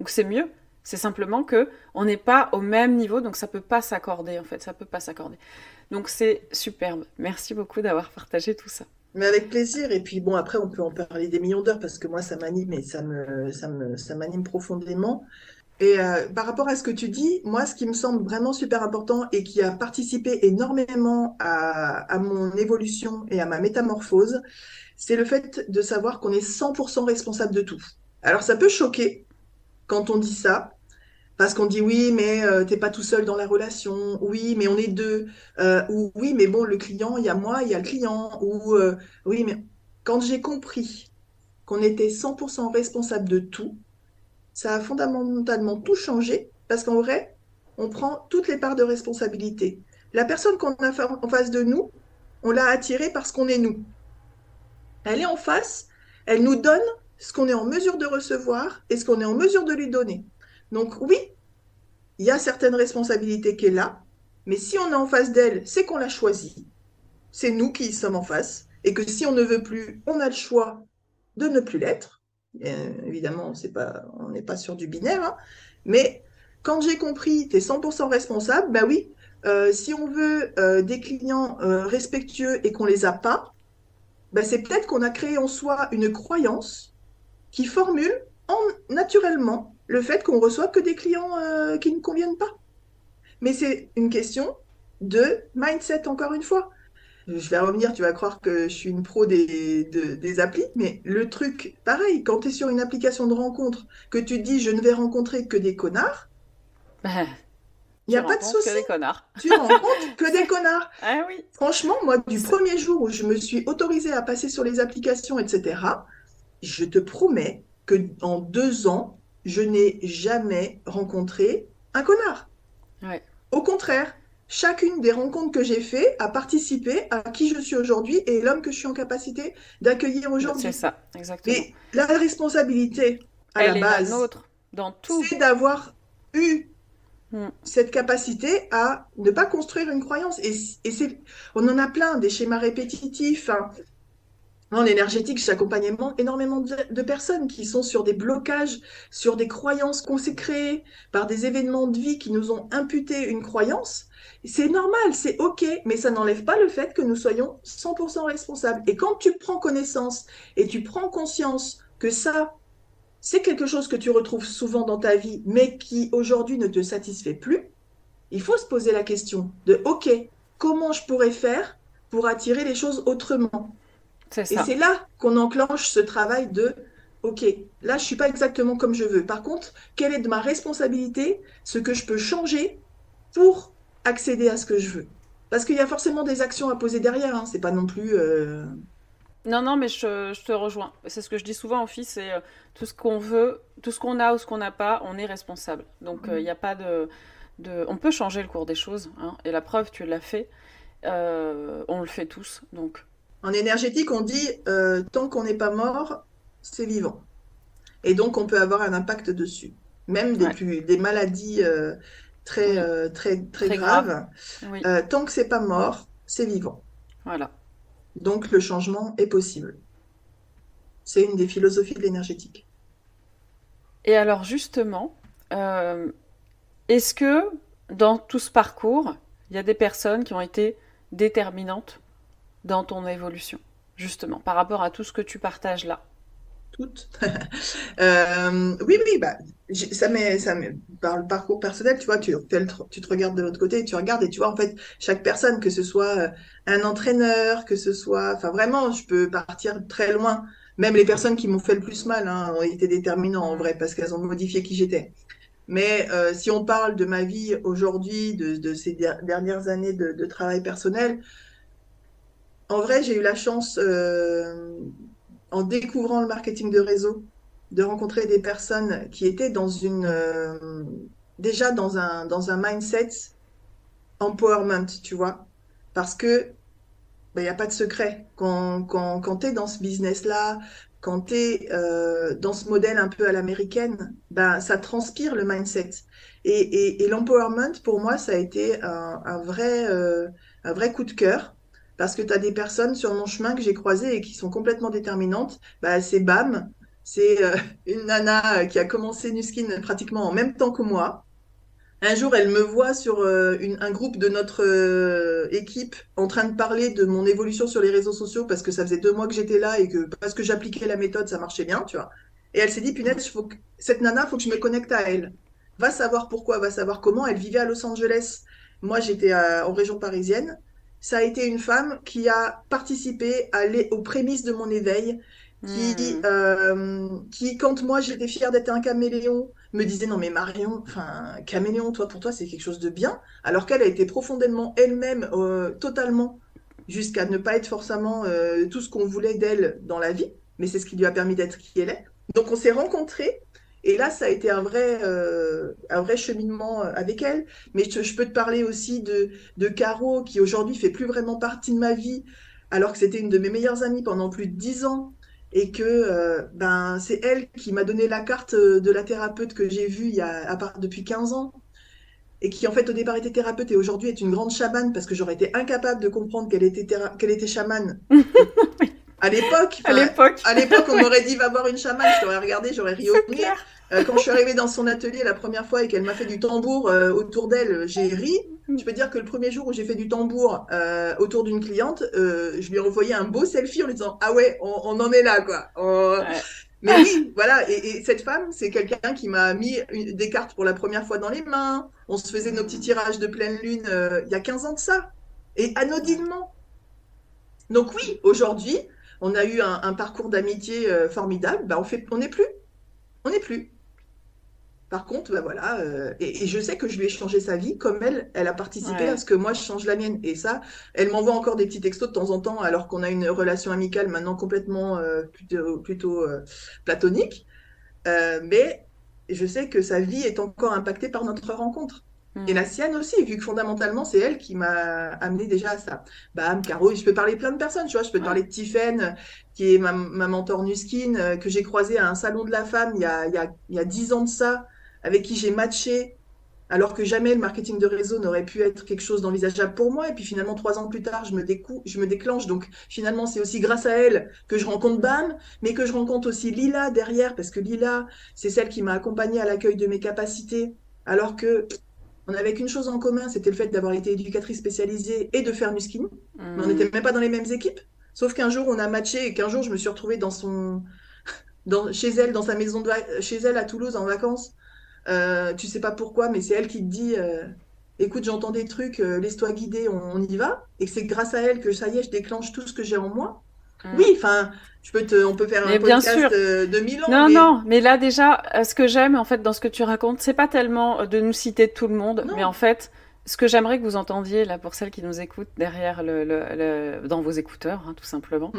ou que c'est mieux. C'est simplement que on n'est pas au même niveau, donc ça peut pas s'accorder, en fait. Ça peut pas s'accorder. Donc c'est superbe. Merci beaucoup d'avoir partagé tout ça. Mais avec plaisir. Et puis bon, après, on peut en parler des millions d'heures parce que moi, ça m'anime et ça m'anime profondément. Et par rapport à ce que tu dis, moi, ce qui me semble vraiment super important et qui a participé énormément à mon évolution et à ma métamorphose, c'est le fait de savoir qu'on est 100% responsable de tout. Alors, ça peut choquer quand on dit ça, parce qu'on dit oui, mais t'es pas tout seul dans la relation, oui, mais on est deux, ou oui, mais bon, le client, il y a moi, il y a le client, ou oui, mais quand j'ai compris qu'on était 100% responsable de tout, ça a fondamentalement tout changé parce qu'en vrai, on prend toutes les parts de responsabilité. La personne qu'on a en face de nous, on l'a attirée parce qu'on est nous. Elle est en face, elle nous donne ce qu'on est en mesure de recevoir et ce qu'on est en mesure de lui donner. Donc oui, il y a certaines responsabilités qui est là, mais si on est en face d'elle, c'est qu'on l'a choisie. C'est nous qui y sommes en face et que si on ne veut plus, on a le choix de ne plus l'être. Évidemment, on n'est pas sur du binaire, hein. Mais quand j'ai compris, tu es 100% responsable, bah oui, si on veut des clients respectueux et qu'on les a pas, bah c'est peut-être qu'on a créé en soi une croyance qui formule naturellement le fait qu'on reçoit que des clients qui ne conviennent pas. Mais c'est une question de mindset, encore une fois. Je vais revenir, tu vas croire que je suis une pro des applis, mais le truc, pareil, quand tu es sur une application de rencontre, que tu te dis je ne vais rencontrer que des connards, Ben, il n'y tu a pas de rencontres que souci, des connards. tu rencontres que des C'est... connards. Ah oui. Franchement, moi, du C'est- premier jour où je me suis autorisée à passer sur les applications, etc., je te promets que en 2 ans, je n'ai jamais rencontré un connard. Ouais, Au contraire, chacune des rencontres que j'ai faites a participé à qui je suis aujourd'hui et l'homme que je suis en capacité d'accueillir c'est aujourd'hui. ça, exactement. Mais la responsabilité, à la Elle est la base, nôtre dans tout. c'est d'avoir eu Mm. cette capacité à ne pas construire une croyance. On en a plein, des schémas répétitifs, hein. En énergétique, j'accompagne énormément de personnes qui sont sur des blocages, sur des croyances qu'on s'est créées par des événements de vie qui nous ont imputé une croyance. C'est normal, c'est OK, mais ça n'enlève pas le fait que nous soyons 100% responsables. Et quand tu prends connaissance et tu prends conscience que ça, c'est quelque chose que tu retrouves souvent dans ta vie, mais qui aujourd'hui ne te satisfait plus, il faut se poser la question de OK, comment je pourrais faire pour attirer les choses autrement? C'est Et ça. c'est là qu'on enclenche ce travail de, OK, là, je suis pas exactement comme je veux. Par contre, quelle est de ma responsabilité, ce que je peux changer pour accéder à ce que je veux? Parce qu'il y a forcément des actions à poser derrière, hein. C'est pas non plus. Non, non, mais je te rejoins. C'est ce que je dis souvent aux filles, c'est tout ce qu'on veut, tout ce qu'on a ou ce qu'on n'a pas, on est responsable. Donc il n'y a pas de... On peut changer le cours des choses, hein, et la preuve, tu l'as fait. On le fait tous, donc En énergétique, on dit tant qu'on n'est pas mort, c'est vivant. Et donc, on peut avoir un impact dessus. Même ouais, des maladies oui, très très grave. graves, Oui, tant que c'est pas mort, c'est vivant. voilà. Donc, le changement est possible. C'est une des philosophies de l'énergétique. Et alors justement, euh, est-ce que dans tout ce parcours, il y a des personnes qui ont été déterminantes dans ton évolution, justement, par rapport à tout ce que tu partages là? Toutes. Oui, oui, bah, par le parcours personnel, tu vois, tu te regardes de l'autre côté, tu regardes et tu vois, en fait, chaque personne, que ce soit un entraîneur, que ce soit, enfin, vraiment, je peux partir très loin. Même les personnes qui m'ont fait le plus mal, hein, ont été déterminantes en vrai, parce qu'elles ont modifié qui j'étais. Mais si on parle de ma vie aujourd'hui, de ces dernières années de travail personnel, en vrai, j'ai eu la chance, en découvrant le marketing de réseau, de rencontrer des personnes qui étaient déjà dans un mindset empowerment, tu vois. Parce que il n'y a pas de secret. Quand tu es dans ce business-là, quand tu es dans ce modèle un peu à l'américaine, ben, ça transpire le mindset. Et l'empowerment, pour moi, ça a été un vrai coup de cœur. Parce que tu as des personnes sur mon chemin que j'ai croisées et qui sont complètement déterminantes. Ben, c'est BAM, c'est une nana qui a commencé Nuskin pratiquement en même temps que moi. Un jour, elle me voit sur un groupe de notre équipe en train de parler de mon évolution sur les réseaux sociaux parce que ça faisait 2 mois que j'étais là et que parce que j'appliquais la méthode, ça marchait bien, tu vois. Et elle s'est dit, punaise, cette nana, faut que je me connecte à elle. Va savoir pourquoi, va savoir comment. Elle vivait à Los Angeles. Moi, en région parisienne. Ça a été une femme qui a participé aux prémices de mon éveil, Hmm. quand moi j'étais fière d'être un caméléon, me disait non mais Marion, enfin caméléon, toi pour toi c'est quelque chose de bien, alors qu'elle a été profondément elle-même, totalement, jusqu'à ne pas être forcément tout ce qu'on voulait d'elle dans la vie, mais c'est ce qui lui a permis d'être qui elle est. Donc on s'est rencontrés. Et là, ça a été un vrai cheminement avec elle. Mais je peux te parler aussi de Caro, qui aujourd'hui fait plus vraiment partie de ma vie, alors que c'était une de mes meilleures amies pendant plus de 10 ans. Et que ben, c'est elle qui m'a donné la carte de la thérapeute que j'ai vue depuis 15 ans. Et qui, en fait, au départ était thérapeute et aujourd'hui est une grande chamane, parce que j'aurais été incapable de comprendre qu'elle était chamane. À l'époque, À enfin, l'époque, à l'époque, on oui, m'aurait dit va voir une chamane, je t'aurais regardé, j'aurais ri au c'est nez. clair. Quand je suis arrivée dans son atelier la première fois et qu'elle m'a fait du tambour autour d'elle, j'ai ri. Je peux dire que le premier jour où j'ai fait du tambour autour d'une cliente, je lui ai envoyé un beau selfie en lui disant ah ouais, on en est là quoi. Ouais. Mais oui, voilà. Et cette femme, c'est quelqu'un qui m'a mis des cartes pour la première fois dans les mains. On se faisait nos petits Hmm. tirages de pleine lune il y a 15 ans de ça. Et Ouais. anodinement. Donc oui, aujourd'hui, on a eu un parcours d'amitié formidable. Bah, on n'est plus, on n'est plus. Par contre, bah voilà, et je sais que je lui ai changé sa vie comme elle a participé à Ouais. ce que moi je change la mienne. Et ça, elle m'envoie encore des petits textos de temps en temps, alors qu'on a une relation amicale maintenant complètement plutôt platonique. Mais je sais que sa vie est encore impactée par notre rencontre. Et la Hmm. sienne aussi, vu que fondamentalement, c'est elle qui m'a amené déjà à ça. Bam, Caro, je peux parler plein de personnes, tu vois. Je peux te Ouais. parler de Tiffaine, qui est ma mentor Nuskin, que j'ai croisée à un salon de la femme il y a 10 ans de ça, avec qui j'ai matché, alors que jamais le marketing de réseau n'aurait pu être quelque chose d'envisageable pour moi. Et puis finalement, 3 ans plus tard, je me déclenche. Donc finalement, c'est aussi grâce à elle que je rencontre Bam, mais que je rencontre aussi Lila derrière, parce que Lila, c'est celle qui m'a accompagnée à l'accueil de mes capacités, alors que on n'avait qu'une chose en commun, c'était le fait d'avoir été éducatrice spécialisée et de faire Nuskin, mais on Hmm. n'était même pas dans les mêmes équipes. Sauf qu'un jour, on a matché et qu'un jour, je me suis retrouvée chez elle, dans sa chez elle à Toulouse en vacances. Tu sais pas pourquoi, mais c'est elle qui te dit écoute, j'entends des trucs, laisse-toi guider, on y va. Et que c'est grâce à elle que ça y est, je déclenche tout ce que j'ai en moi. Oui, Hmm. enfin, on peut faire un Mais bien podcast sûr. de 1000 ans, Non, mais non, mais là déjà, ce que j'aime en fait dans ce que tu racontes, c'est pas tellement de nous citer tout le monde, mais en non. fait, ce que j'aimerais que vous entendiez là pour celles qui nous écoutent derrière dans vos écouteurs, hein, tout simplement,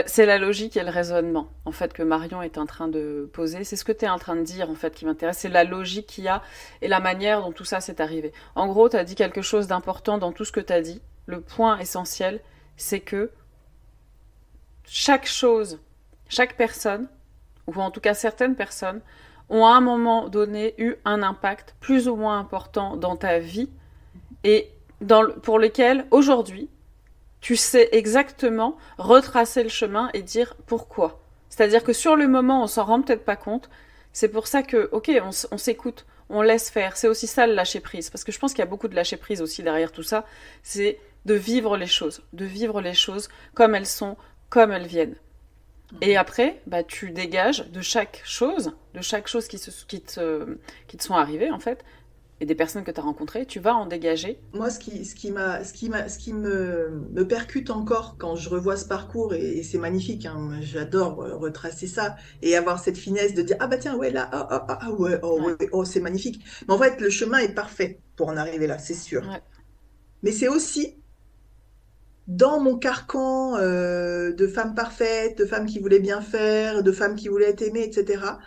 c'est la logique et le raisonnement en fait que Marion est en train de poser. C'est ce que tu es en train de dire en fait qui m'intéresse, c'est la logique qu'il y a et la manière dont tout ça s'est arrivé. En gros, tu as dit quelque chose d'important dans tout ce que tu as dit. Le point essentiel, c'est que chaque chose, chaque personne ou en tout cas certaines personnes, ont à un moment donné eu un impact plus ou moins important dans ta vie et pour lesquels aujourd'hui tu sais exactement retracer le chemin et dire pourquoi. C'est-à-dire que sur le moment on s'en rend peut-être pas compte. C'est pour ça que ok on s'écoute, on laisse faire. C'est aussi ça le lâcher prise parce que je pense qu'il y a beaucoup de lâcher prise aussi derrière tout ça. C'est de vivre les choses comme elles sont, comme elles viennent. Et après, bah, tu dégages de chaque chose qui te sont arrivées, en fait, et des personnes que tu as rencontrées, tu vas en dégager. Moi, ce qui me percute encore quand je revois ce parcours, et c'est magnifique, hein, moi, j'adore retracer ça et avoir cette finesse de dire, ah bah tiens, ouais, là, Ouais, ouais, oh, c'est magnifique. Mais en fait, le chemin est parfait pour en arriver là, c'est sûr. ouais, Mais c'est aussi dans mon carcan de femme parfaite, de femme qui voulait bien faire, de femme qui voulait être aimée, etc.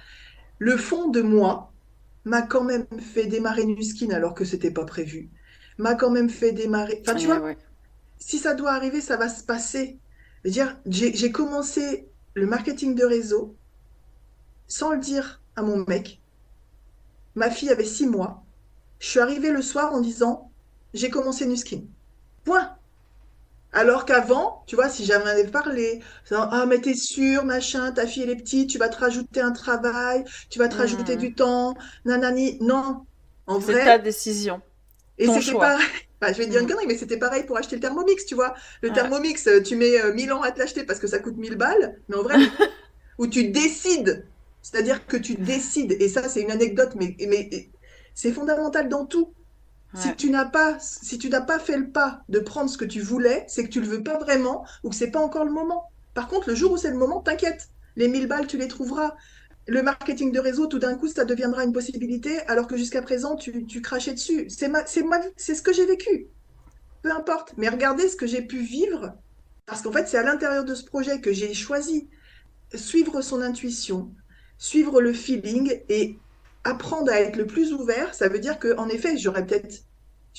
Le fond de moi m'a quand même fait démarrer Nuskin alors que c'était pas prévu. M'a quand même fait démarrer. Enfin, tu ouais, vois, ouais. si ça doit arriver, ça va se passer. Je veux dire, j'ai commencé le marketing de réseau sans le dire à mon mec. Ma fille avait 6 mois. Je suis arrivée le soir en disant, j'ai commencé Nuskin. Point. Alors qu'avant, tu vois, si j'en avais parlé, ah, mais t'es sûr, machin, ta fille elle est petite, tu vas te rajouter un travail, tu vas te rajouter Hmm. du temps, nanani. Non, en C'est ta vrai, décision, et ton c'était choix. pareil, bah, je vais te dire une Hmm. connerie, mais c'était pareil pour acheter le Thermomix, tu vois. Le Ouais. Thermomix, tu mets 1000 ans à te l'acheter parce que ça coûte 1000 balles, mais en vrai, où tu décides, c'est-à-dire que tu décides, et ça c'est une anecdote, mais C'est fondamental dans tout. Ouais. Si tu n'as pas fait le pas de prendre ce que tu voulais, c'est que tu le veux pas vraiment ou que c'est pas encore le moment. Par contre, le jour où c'est le moment, t'inquiète. Les 1000 balles, tu les trouveras. Le marketing de réseau, tout d'un coup, ça deviendra une possibilité, alors que jusqu'à présent, tu crachais dessus. C'est ce que j'ai vécu. Peu importe. Mais regardez ce que j'ai pu vivre, parce qu'en fait, c'est à l'intérieur de ce projet que j'ai choisi suivre son intuition, suivre le feeling et apprendre à être le plus ouvert. Ça veut dire que, en effet, je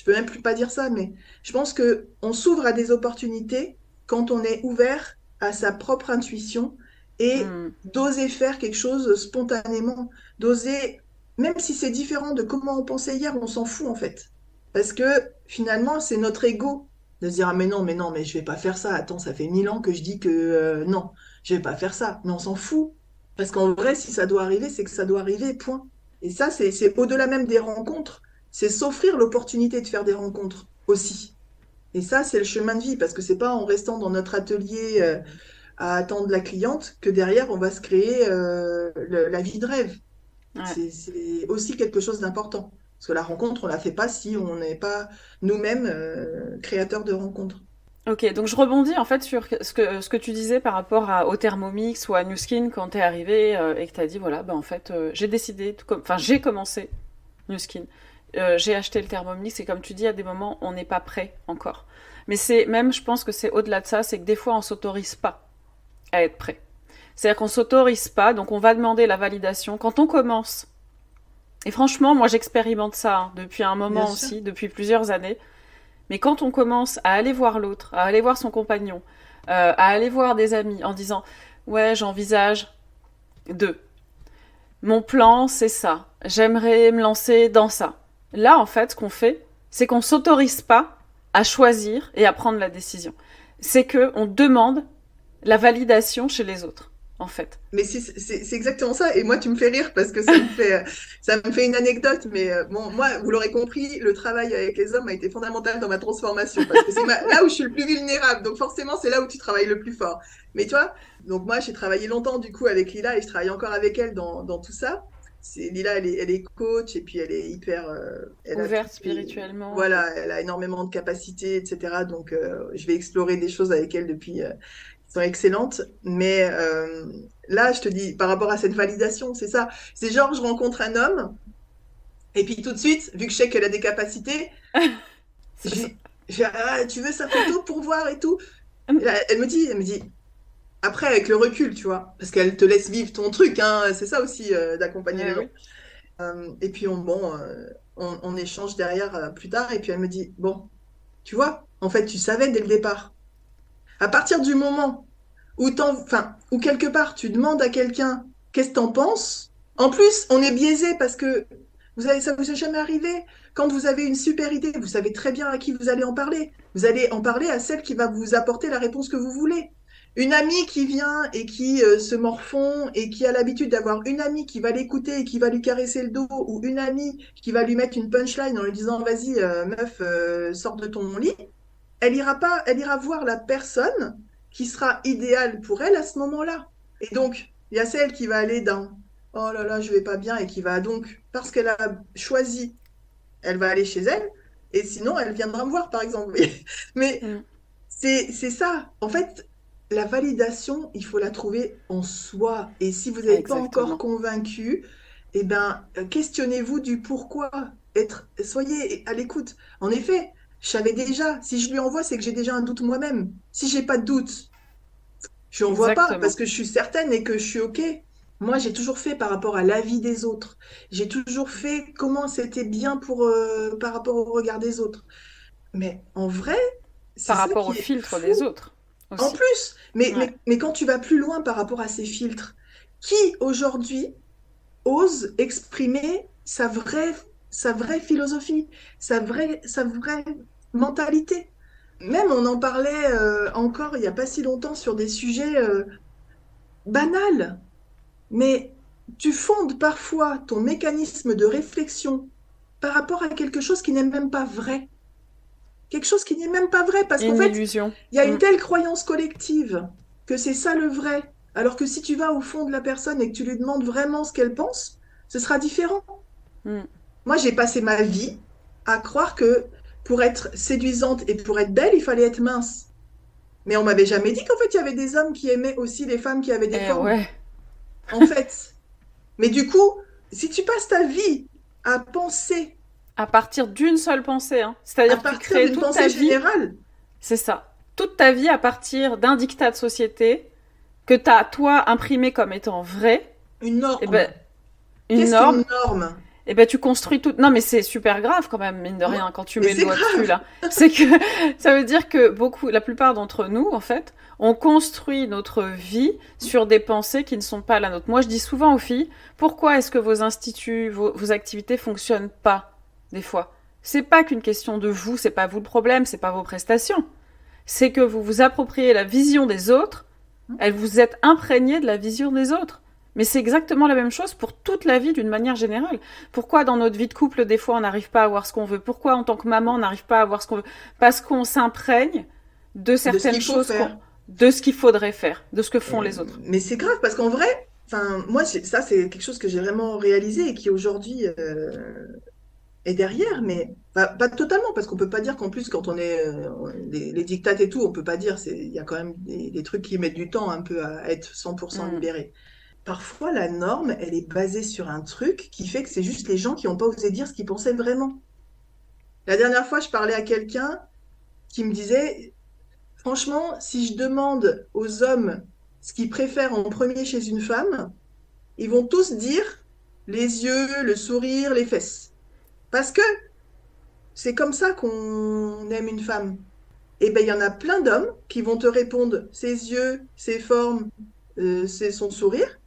peux même plus pas dire ça, mais je pense que on s'ouvre à des opportunités quand on est ouvert à sa propre intuition et Hmm. d'oser faire quelque chose spontanément, d'oser, même si c'est différent de comment on pensait hier, on s'en fout en fait. Parce que finalement, c'est notre ego de se dire, ah mais non, mais je vais pas faire ça. Attends, ça fait 1000 ans que je dis que non, je vais pas faire ça. Mais on s'en fout. Parce qu'en vrai, si ça doit arriver, c'est que ça doit arriver, point. Et ça, c'est au-delà même des rencontres. C'est s'offrir l'opportunité de faire des rencontres aussi. Et ça, c'est le chemin de vie, parce que c'est pas en restant dans notre atelier à attendre la cliente que derrière, on va se créer la vie de rêve. Ouais. C'est aussi quelque chose d'important. Parce que la rencontre, on la fait pas si on n'est pas nous-mêmes créateurs de rencontres. Ok, donc je rebondis en fait sur ce que tu disais par rapport au Thermomix ou à New Skin quand t'es arrivé et que t'as dit voilà, ben en fait, j'ai décidé, enfin j'ai commencé New Skin. J'ai acheté le Thermomix et comme tu dis, à des moments, on n'est pas prêt encore. Mais c'est même, je pense que c'est au-delà de ça, c'est que des fois, on s'autorise pas à être prêt. C'est-à-dire qu'on s'autorise pas, donc on va demander la validation. Quand on commence, et franchement, moi j'expérimente ça depuis un Bien moment sûr. aussi, depuis plusieurs années, mais quand on commence à aller voir l'autre, à aller voir son compagnon, à aller voir des amis en disant ouais, j'envisage de. Mon plan, c'est ça. J'aimerais me lancer dans ça. Là, en fait, ce qu'on fait, c'est qu'on s'autorise pas à choisir et à prendre la décision. C'est que on demande la validation chez les autres, en fait. Mais c'est exactement ça. Et moi, tu me fais rire parce que ça me fait une anecdote. Mais bon, moi, vous l'aurez compris, le travail avec les hommes a été fondamental dans ma transformation parce que là où je suis le plus vulnérable. Donc forcément, c'est là où tu travailles le plus fort. Mais tu vois, donc moi, j'ai travaillé longtemps du coup avec Lila et je travaille encore avec elle dans tout ça. Lila, elle est coach et puis elle est hyper, elle a Ouverte toutes les, spirituellement et voilà, elle a énormément de capacités, etc. Donc je vais explorer des choses avec elle depuis sont excellentes. Mais là, je te dis, par rapport à cette validation, c'est ça. C'est genre, je rencontre un homme, et puis tout de suite, vu que je sais qu'elle a des capacités, c'est je ça. lui- je fais, ah, tu veux sa photo pour voir et tout. Et là, elle me dit, après, avec le recul, tu vois, parce qu'elle te laisse vivre ton truc, hein, c'est ça aussi, d'accompagner les Eh gens. oui. Et puis, on échange derrière plus tard, et puis elle me dit, bon, tu vois, en fait, tu savais dès le départ. À partir du moment où quelque part tu demandes à quelqu'un qu'est-ce que t'en penses, en plus on est biaisé parce que ça vous est jamais arrivé. Quand vous avez une super idée, vous savez très bien à qui vous allez en parler. Vous allez en parler à celle qui va vous apporter la réponse que vous voulez. Une amie qui vient et qui se morfond et qui a l'habitude d'avoir une amie qui va l'écouter et qui va lui caresser le dos ou une amie qui va lui mettre une punchline en lui disant vas-y meuf sors de ton lit, elle ira pas, elle ira voir la personne qui sera idéale pour elle à ce moment-là. Et donc, il y a celle qui va aller dans oh là là, je vais pas bien et qui va donc, parce qu'elle a choisi, elle va aller chez elle. Et sinon, elle viendra me voir, par exemple. Mais Mm. c'est ça. En fait, la validation, il faut la trouver en soi. Et si vous n'êtes pas encore Exactement. convaincu, eh ben, questionnez-vous du pourquoi. Soyez à l'écoute. En effet, je savais déjà. Si je lui envoie, c'est que j'ai déjà un doute moi-même. Si j'ai pas de doute, je lui envoie pas parce Exactement. que je suis certaine et que je suis OK. Moi, j'ai toujours fait par rapport à l'avis des autres. J'ai toujours fait comment c'était bien par rapport au regard des autres. Mais en vrai, c'est Par ça rapport au qui est filtre des fou. autres En aussi. plus, Ouais. mais quand tu vas plus loin par rapport à ces filtres, qui aujourd'hui ose exprimer sa vraie philosophie, sa vraie mentalité? Même on en parlait encore il n'y a pas si longtemps sur des sujets banals, mais tu fondes parfois ton mécanisme de réflexion par rapport à quelque chose qui n'est même pas vrai. Quelque chose qui n'est même pas vrai, parce qu'en Une fait, illusion. il y a une Mm. telle croyance collective que c'est ça le vrai. Alors que si tu vas au fond de la personne et que tu lui demandes vraiment ce qu'elle pense, ce sera différent. Mm. Moi, j'ai passé ma vie à croire que pour être séduisante et pour être belle, il fallait être mince. Mais on m'avait jamais dit qu'en fait, il y avait des hommes qui aimaient aussi les femmes qui avaient des Eh formes. ouais, En fait. Mais du coup, si tu passes ta vie à penser à partir d'une seule pensée, hein. à C'est-à-dire que tu partir crées d'une toute pensée ta vie, générale, c'est ça, toute ta vie à partir d'un dictat de société que t'as, toi, imprimé comme étant vrai, une et ben, norme. une Qu'est-ce norme, qu'une norme? et ben tu construis tout. Non, mais c'est super grave quand même, mine de Ouais, rien, quand tu mais mets le c'est doigt dessus grave. là. C'est que ça veut dire que la plupart d'entre nous, en fait, on construit notre vie sur des pensées qui ne sont pas la nôtre. Moi, je dis souvent aux filles, pourquoi est-ce que vos instituts, vos activités fonctionnent pas des fois? C'est pas qu'une question de vous, c'est pas vous le problème, c'est pas vos prestations. C'est que vous vous appropriez la vision des autres, elle vous êtes imprégné de la vision des autres. Mais c'est exactement la même chose pour toute la vie d'une manière générale. Pourquoi dans notre vie de couple, des fois, on n'arrive pas à avoir ce qu'on veut? Pourquoi en tant que maman, on n'arrive pas à avoir ce qu'on veut? Parce qu'on s'imprègne de De ce certaines qu'il faut choses faire. de ce qu'il faudrait faire, de ce que font les autres. Mais c'est grave parce qu'en vrai, enfin, moi, ça, c'est quelque chose que j'ai vraiment réalisé et qui aujourd'hui est derrière, mais pas totalement parce qu'on peut pas dire qu'en plus, quand on est les dictates et tout, on peut pas dire, il y a quand même des trucs qui mettent du temps un peu à être 100% Hmm. libérés. Parfois, la norme, elle est basée sur un truc qui fait que c'est juste les gens qui n'ont pas osé dire ce qu'ils pensaient vraiment. La dernière fois, je parlais à quelqu'un qui me disait, franchement, si je demande aux hommes ce qu'ils préfèrent en premier chez une femme, ils vont tous dire les yeux, le sourire, les fesses. Parce que c'est comme ça qu'on aime une femme. Et ben, il y en a plein d'hommes qui vont te répondre ses yeux, ses formes, c'est son sourire.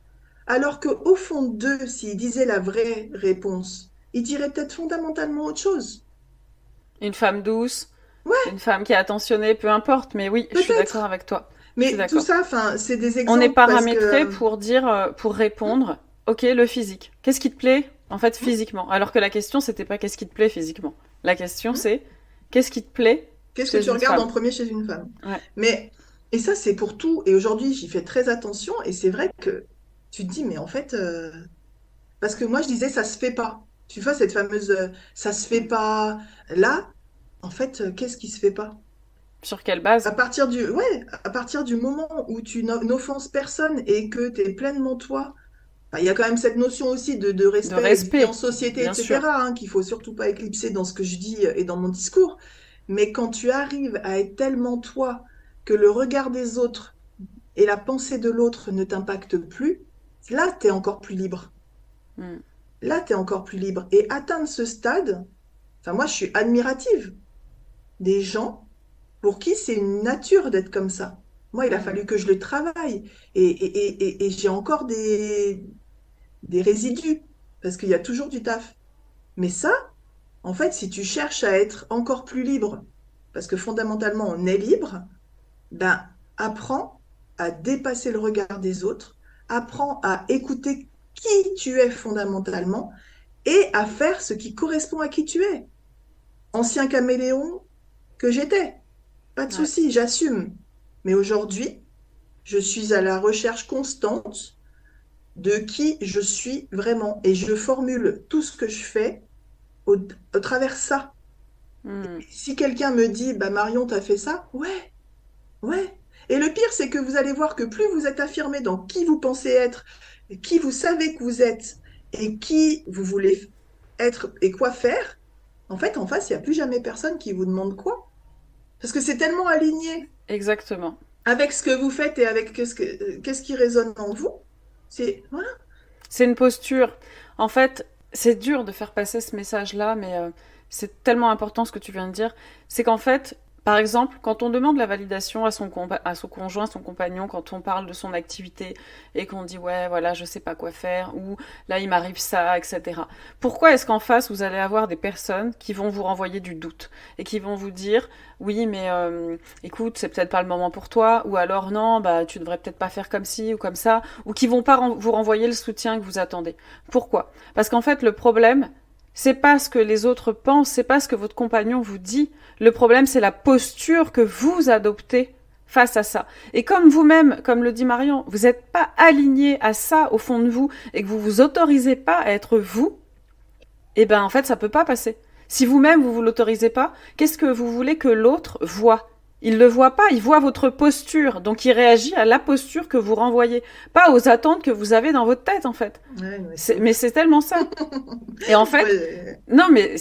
Alors qu'au fond d'eux, s'ils disaient la vraie réponse, ils diraient peut-être fondamentalement autre chose. Une femme douce, Ouais, une femme qui est attentionnée, peu importe. Mais oui, je suis d'accord peut-être. avec toi. Je suis Mais tout d'accord. ça, enfin, c'est des On est exemples parce paramétré que pour dire, pour répondre, ok, le physique. Qu'est-ce qui te plaît, en fait, hmm, physiquement? Alors que la question, c'était pas qu'est-ce qui te plaît physiquement. La question, hmm, c'est qu'est-ce qui te plaît qu'est-ce que chez tu une regardes en femme? premier chez une femme? Ouais. Mais, et ça, c'est pour tout. Et aujourd'hui, j'y fais très attention. Et c'est vrai que tu te dis, mais en fait, parce que moi, je disais, ça se fait pas. Tu vois, cette fameuse, ça se fait pas. Là, en fait, qu'est-ce qui se fait pas? Sur quelle base? Ouais, à partir du moment où tu n'offenses personne et que tu es pleinement toi, bah, il y a quand même cette notion aussi de De respect et de vie en respect, société, bien sûr. etc., hein, qu'il faut surtout pas éclipser dans ce que je dis et dans mon discours. Mais quand tu arrives à être tellement toi que le regard des autres et la pensée de l'autre ne t'impactent plus, là, tu es encore plus libre. Hmm. Là, tu es encore plus libre. Et atteindre ce stade, enfin, moi, je suis admirative des gens pour qui c'est une nature d'être comme ça. Moi, il a Hmm. fallu que je le travaille. Et j'ai encore des résidus, parce qu'il y a toujours du taf. Mais ça, en fait, si tu cherches à être encore plus libre, parce que fondamentalement, on est libre, ben, apprends à dépasser le regard des autres, apprends à écouter qui tu es fondamentalement et à faire ce qui correspond à qui tu es. Ancien caméléon que j'étais, pas de Ouais. souci, j'assume. Mais aujourd'hui, je suis à la recherche constante de qui je suis vraiment et je formule tout ce que je fais au travers ça. Hmm. Si quelqu'un me dit, bah Marion, t'as fait ça, ouais, ouais. Et le pire, c'est que vous allez voir que plus vous êtes affirmé dans qui vous pensez être, qui vous savez que vous êtes et qui vous voulez être et quoi faire, en fait, en face, il n'y a plus jamais personne qui vous demande quoi. Parce que c'est tellement aligné Exactement. avec ce que vous faites et avec qu'est-ce qui résonne en vous. C'est, voilà. C'est une posture. En fait, c'est dur de faire passer ce message-là, mais c'est tellement important ce que tu viens de dire. C'est qu'en fait, par exemple, quand on demande la validation à son conjoint, son compagnon, quand on parle de son activité et qu'on dit ouais, voilà, je sais pas quoi faire, ou là il m'arrive ça, etc. Pourquoi est-ce qu'en face vous allez avoir des personnes qui vont vous renvoyer du doute et qui vont vous dire oui, mais écoute, c'est peut-être pas le moment pour toi, ou alors non, bah tu devrais peut-être pas faire comme ci ou comme ça, ou qui vont pas vous renvoyer le soutien que vous attendez. Pourquoi? Parce qu'en fait, le problème, c'est pas ce que les autres pensent, c'est pas ce que votre compagnon vous dit. Le problème, c'est la posture que vous adoptez face à ça. Et comme vous-même, comme le dit Marion, vous n'êtes pas aligné à ça au fond de vous et que vous vous autorisez pas à être vous, eh ben en fait ça peut pas passer. Si vous-même vous l'autorisez pas, qu'est-ce que vous voulez que l'autre voit? Il le voit pas, il voit votre posture, donc il réagit à la posture que vous renvoyez, pas aux attentes que vous avez dans votre tête en fait. Ouais, mais c'est Mais ouf. c'est tellement ça. Et en fait, Ouais, non mais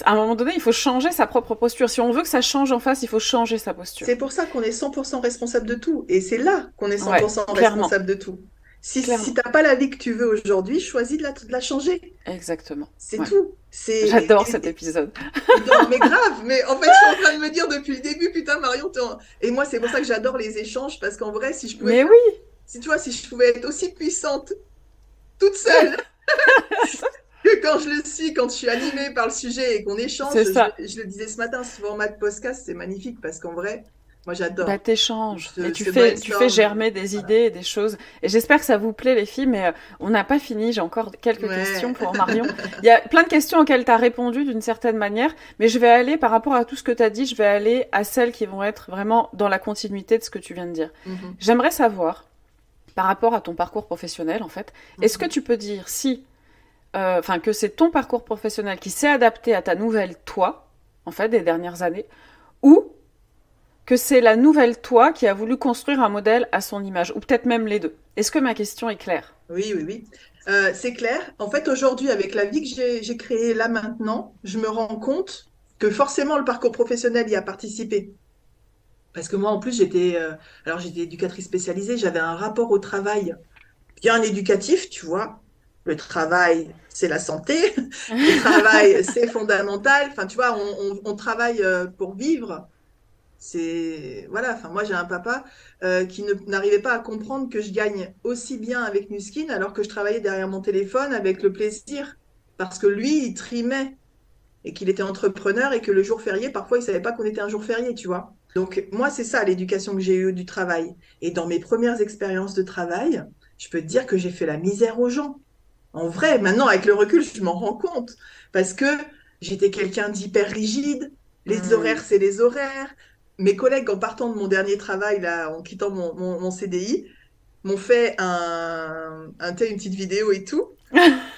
à un moment donné, il faut changer sa propre posture. Si on veut que ça change en face, il faut changer sa posture. c'est pour ça qu'on est 100% responsable de tout. Et c'est là qu'on est Ouais, 100% clairement, responsable de tout. Si clairement, t'as pas la vie que tu veux aujourd'hui, choisis de la changer. exactement. C'est Ouais, tout. j'adore cet épisode. Non, mais grave, mais en fait, je suis en train de me dire depuis le début, putain, Marion, et moi, c'est pour ça que j'adore les échanges, parce qu'en vrai, si je pouvais Mais faire, oui, si tu vois, si je pouvais être aussi puissante toute seule que quand je le suis, quand je suis animée par le sujet et qu'on échange, c'est ça. je le disais ce matin, ce format de podcast, c'est magnifique, parce qu'en vrai, moi, Bah j'adore t'échanges et ce tu fais brainstorm. germer des Voilà. idées et des choses. Et j'espère que ça vous plaît les filles, mais on n'a pas fini. J'ai encore quelques questions Ouais. pour Marion. Il y a plein de questions auxquelles tu as répondu d'une certaine manière, mais je vais aller par rapport à tout ce que tu as dit, je vais aller à celles qui vont être vraiment dans la continuité de ce que tu viens de dire. Mhm, J'aimerais savoir, par rapport à ton parcours professionnel en fait, est-ce que mhm. tu peux dire si, enfin que c'est ton parcours professionnel qui s'est adapté à ta nouvelle toi, en fait, des dernières années, ou que c'est la nouvelle toi qui a voulu construire un modèle à son image, ou peut-être même les deux. Est-ce que ma question est claire? Oui, oui, oui. C'est clair. En fait, aujourd'hui, avec la vie que j'ai créée là maintenant, je me rends compte que forcément le parcours professionnel y a participé. Parce que moi, en plus, alors j'étais éducatrice spécialisée, j'avais un rapport au travail bien éducatif, tu vois. Le travail, c'est la santé. Le travail, c'est fondamental. Enfin, tu vois, on travaille pour vivre. C'est voilà. Enfin, moi, j'ai un papa qui n'arrivait pas à comprendre que je gagne aussi bien avec Nuskin alors que je travaillais derrière mon téléphone avec le plaisir. Parce que lui, il trimait et qu'il était entrepreneur et que le jour férié, parfois, il savait pas qu'on était un jour férié, tu vois. Donc, moi, c'est ça l'éducation que j'ai eue du travail. Et dans mes premières expériences de travail, je peux te dire que j'ai fait la misère aux gens. En vrai, maintenant, avec le recul, je m'en rends compte. Parce que j'étais quelqu'un d'hyper rigide. Les horaires, Hmm. c'est les horaires. Mes collègues, en partant de mon dernier travail, là, en quittant mon CDI, m'ont fait une petite vidéo et tout.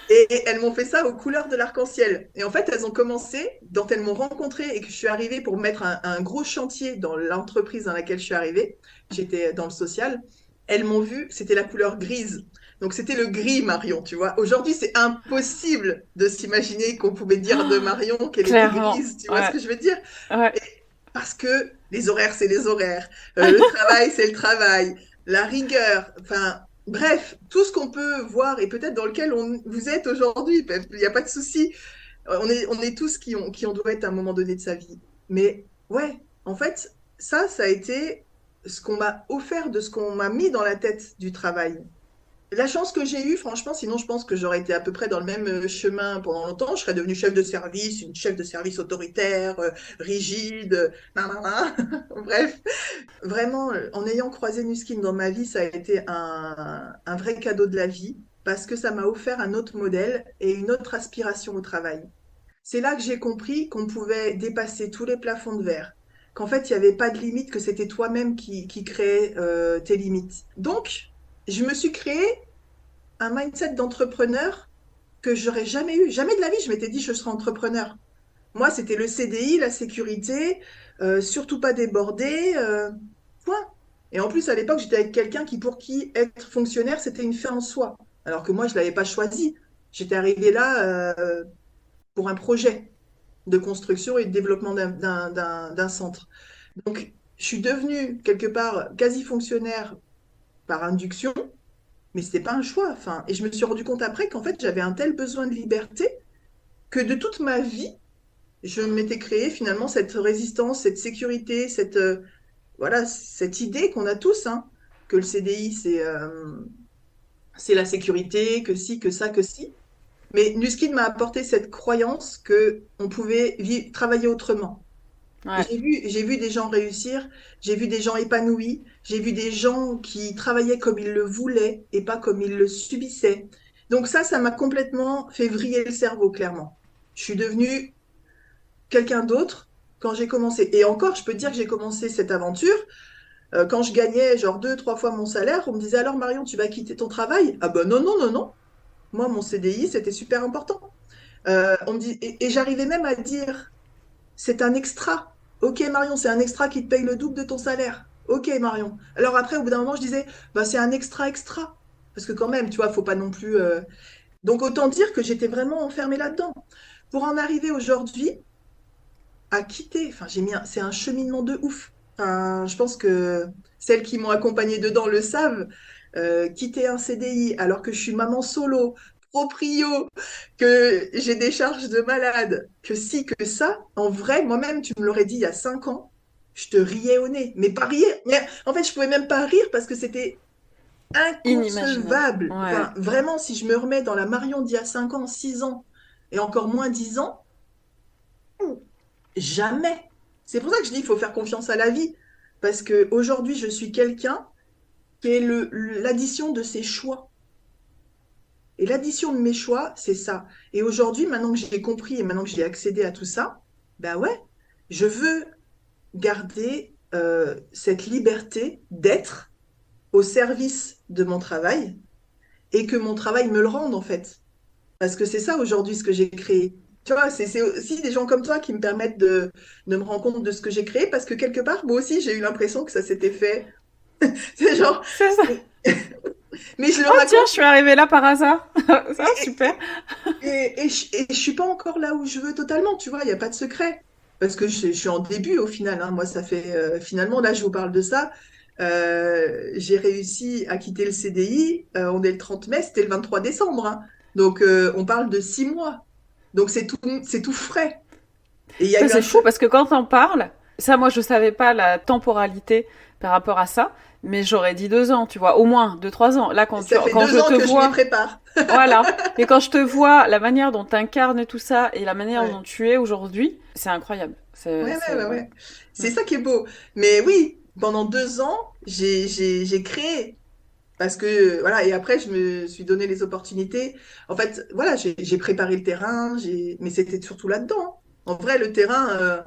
Et elles m'ont fait ça aux couleurs de l'arc-en-ciel. Et en fait, elles ont commencé, quand elles m'ont rencontrée et que je suis arrivée pour mettre un gros chantier dans l'entreprise dans laquelle je suis arrivée, j'étais dans le social, elles m'ont vu, c'était la couleur grise. Donc c'était le gris Marion, tu vois. Aujourd'hui, c'est impossible de s'imaginer qu'on pouvait dire de Marion qu'elle était Clairement, grise, tu vois ce ouais, que je veux dire? ouais. Et parce que les horaires, c'est les horaires, le travail, c'est le travail, la rigueur, enfin, bref, tout ce qu'on peut voir et peut-être dans lequel vous êtes aujourd'hui, il n'y a pas de souci. On est tous qui on doit être à un moment donné de sa vie. Mais ouais, en fait, ça a été ce qu'on m'a offert de ce qu'on m'a mis dans la tête du travail. La chance que j'ai eue, franchement, sinon je pense que j'aurais été à peu près dans le même chemin pendant longtemps. Je serais devenue chef de service, une chef de service autoritaire, rigide, nanana. Bref, vraiment, en ayant croisé Nuskin dans ma vie, ça a été un vrai cadeau de la vie parce que ça m'a offert un autre modèle et une autre aspiration au travail. C'est là que j'ai compris qu'on pouvait dépasser tous les plafonds de verre, qu'en fait, il n'y avait pas de limite, que c'était toi-même qui créais tes limites. Donc, je me suis créé un mindset d'entrepreneur que j'aurais jamais eu. Jamais de la vie, je m'étais dit je serai entrepreneur. Moi, c'était le CDI, la sécurité, surtout pas déborder, point. Et en plus, à l'époque, j'étais avec quelqu'un pour qui être fonctionnaire, c'était une fin en soi. Alors que moi, je l'avais pas choisi. J'étais arrivée là pour un projet de construction et de développement d'un centre. Donc, je suis devenue quelque part quasi fonctionnaire par induction, mais c'était pas un choix. Enfin, et je me suis rendu compte après qu'en fait, j'avais un tel besoin de liberté que de toute ma vie, je m'étais créé finalement cette résistance, cette sécurité, voilà, cette idée qu'on a tous, hein, que le CDI, c'est la sécurité, que si, que ça, que si. Mais Nuskin m'a apporté cette croyance que on pouvait travailler autrement. Ouais. J'ai vu des gens réussir, j'ai vu des gens épanouis, j'ai vu des gens qui travaillaient comme ils le voulaient et pas comme ils le subissaient. Donc ça m'a complètement fait vriller le cerveau, clairement. Je suis devenue quelqu'un d'autre quand j'ai commencé. Et encore, je peux te dire que j'ai commencé cette aventure quand je gagnais genre deux, trois fois mon salaire. On me disait alors Marion, tu vas quitter ton travail? Ah ben non, non, non, non. Moi, mon CDI, c'était super important. On me dit, et j'arrivais même à dire, c'est un extra. Ok, Marion, c'est un extra qui te paye le double de ton salaire. Ok, Marion. Alors après, au bout d'un moment, je disais, bah, c'est un extra extra. Parce que quand même, tu vois, faut pas non plus. Donc autant dire que j'étais vraiment enfermée là-dedans. Pour en arriver aujourd'hui à quitter, enfin, c'est un cheminement de ouf. Enfin, je pense que celles qui m'ont accompagnée dedans le savent. Quitter un CDI alors que je suis maman solo, proprio, que j'ai des charges de malade, que si, que ça, en vrai, moi-même, tu me l'aurais dit il y a 5 ans, je te riais au nez. Mais pas rire. Mais en fait, je pouvais même pas rire parce que c'était Inimaginable. inconcevable. Ouais. Enfin, vraiment, si je me remets dans la Marion d'il y a 5 ans, 6 ans, et encore moins 10 ans, jamais. C'est pour ça que je dis qu'il faut faire confiance à la vie. Parce que aujourd'hui, je suis quelqu'un qui est l'addition de ses choix. Et l'addition de mes choix, c'est ça. Et aujourd'hui, maintenant que j'ai compris et maintenant que j'ai accédé à tout ça, ben ouais, je veux garder cette liberté d'être au service de mon travail et que mon travail me le rende en fait. Parce que c'est ça aujourd'hui ce que j'ai créé. Tu vois, c'est aussi des gens comme toi qui me permettent de me rendre compte de ce que j'ai créé parce que quelque part, moi aussi, j'ai eu l'impression que ça s'était fait. C'est genre, C'est ça. mais je le Oh tiens, raconte je suis arrivée là par hasard. Ça, super. et je suis pas encore là où je veux totalement, tu vois, il n'y a pas de secret. Parce que je suis en début au final, hein. Moi, ça fait finalement, là, je vous parle de ça. J'ai réussi à quitter le CDI. On est le 30 mai, c'était le 23 décembre, hein. Donc, on parle de 6 mois. Donc, c'est tout frais. Et il y a Ça, eu un c'est fou chemin. parce que quand on parle, ça, moi, je savais pas la temporalité par rapport à ça, mais j'aurais dit 2 ans, tu vois, au moins 2, 3 ans. Là, Ça fait quand deux je ans te que je m'y vois, prépare. voilà. Mais quand je te vois, la manière dont tu incarnes tout ça et la manière dont Ouais. tu es aujourd'hui, c'est incroyable. Ouais, ouais, ouais, Ouais. ouais. Mm. C'est ça qui est beau. Mais oui, pendant 2 ans, j'ai créé. Parce que, voilà, et après, je me suis donné les opportunités. En fait, voilà, j'ai préparé le terrain, mais c'était surtout là-dedans, hein. En vrai, le terrain,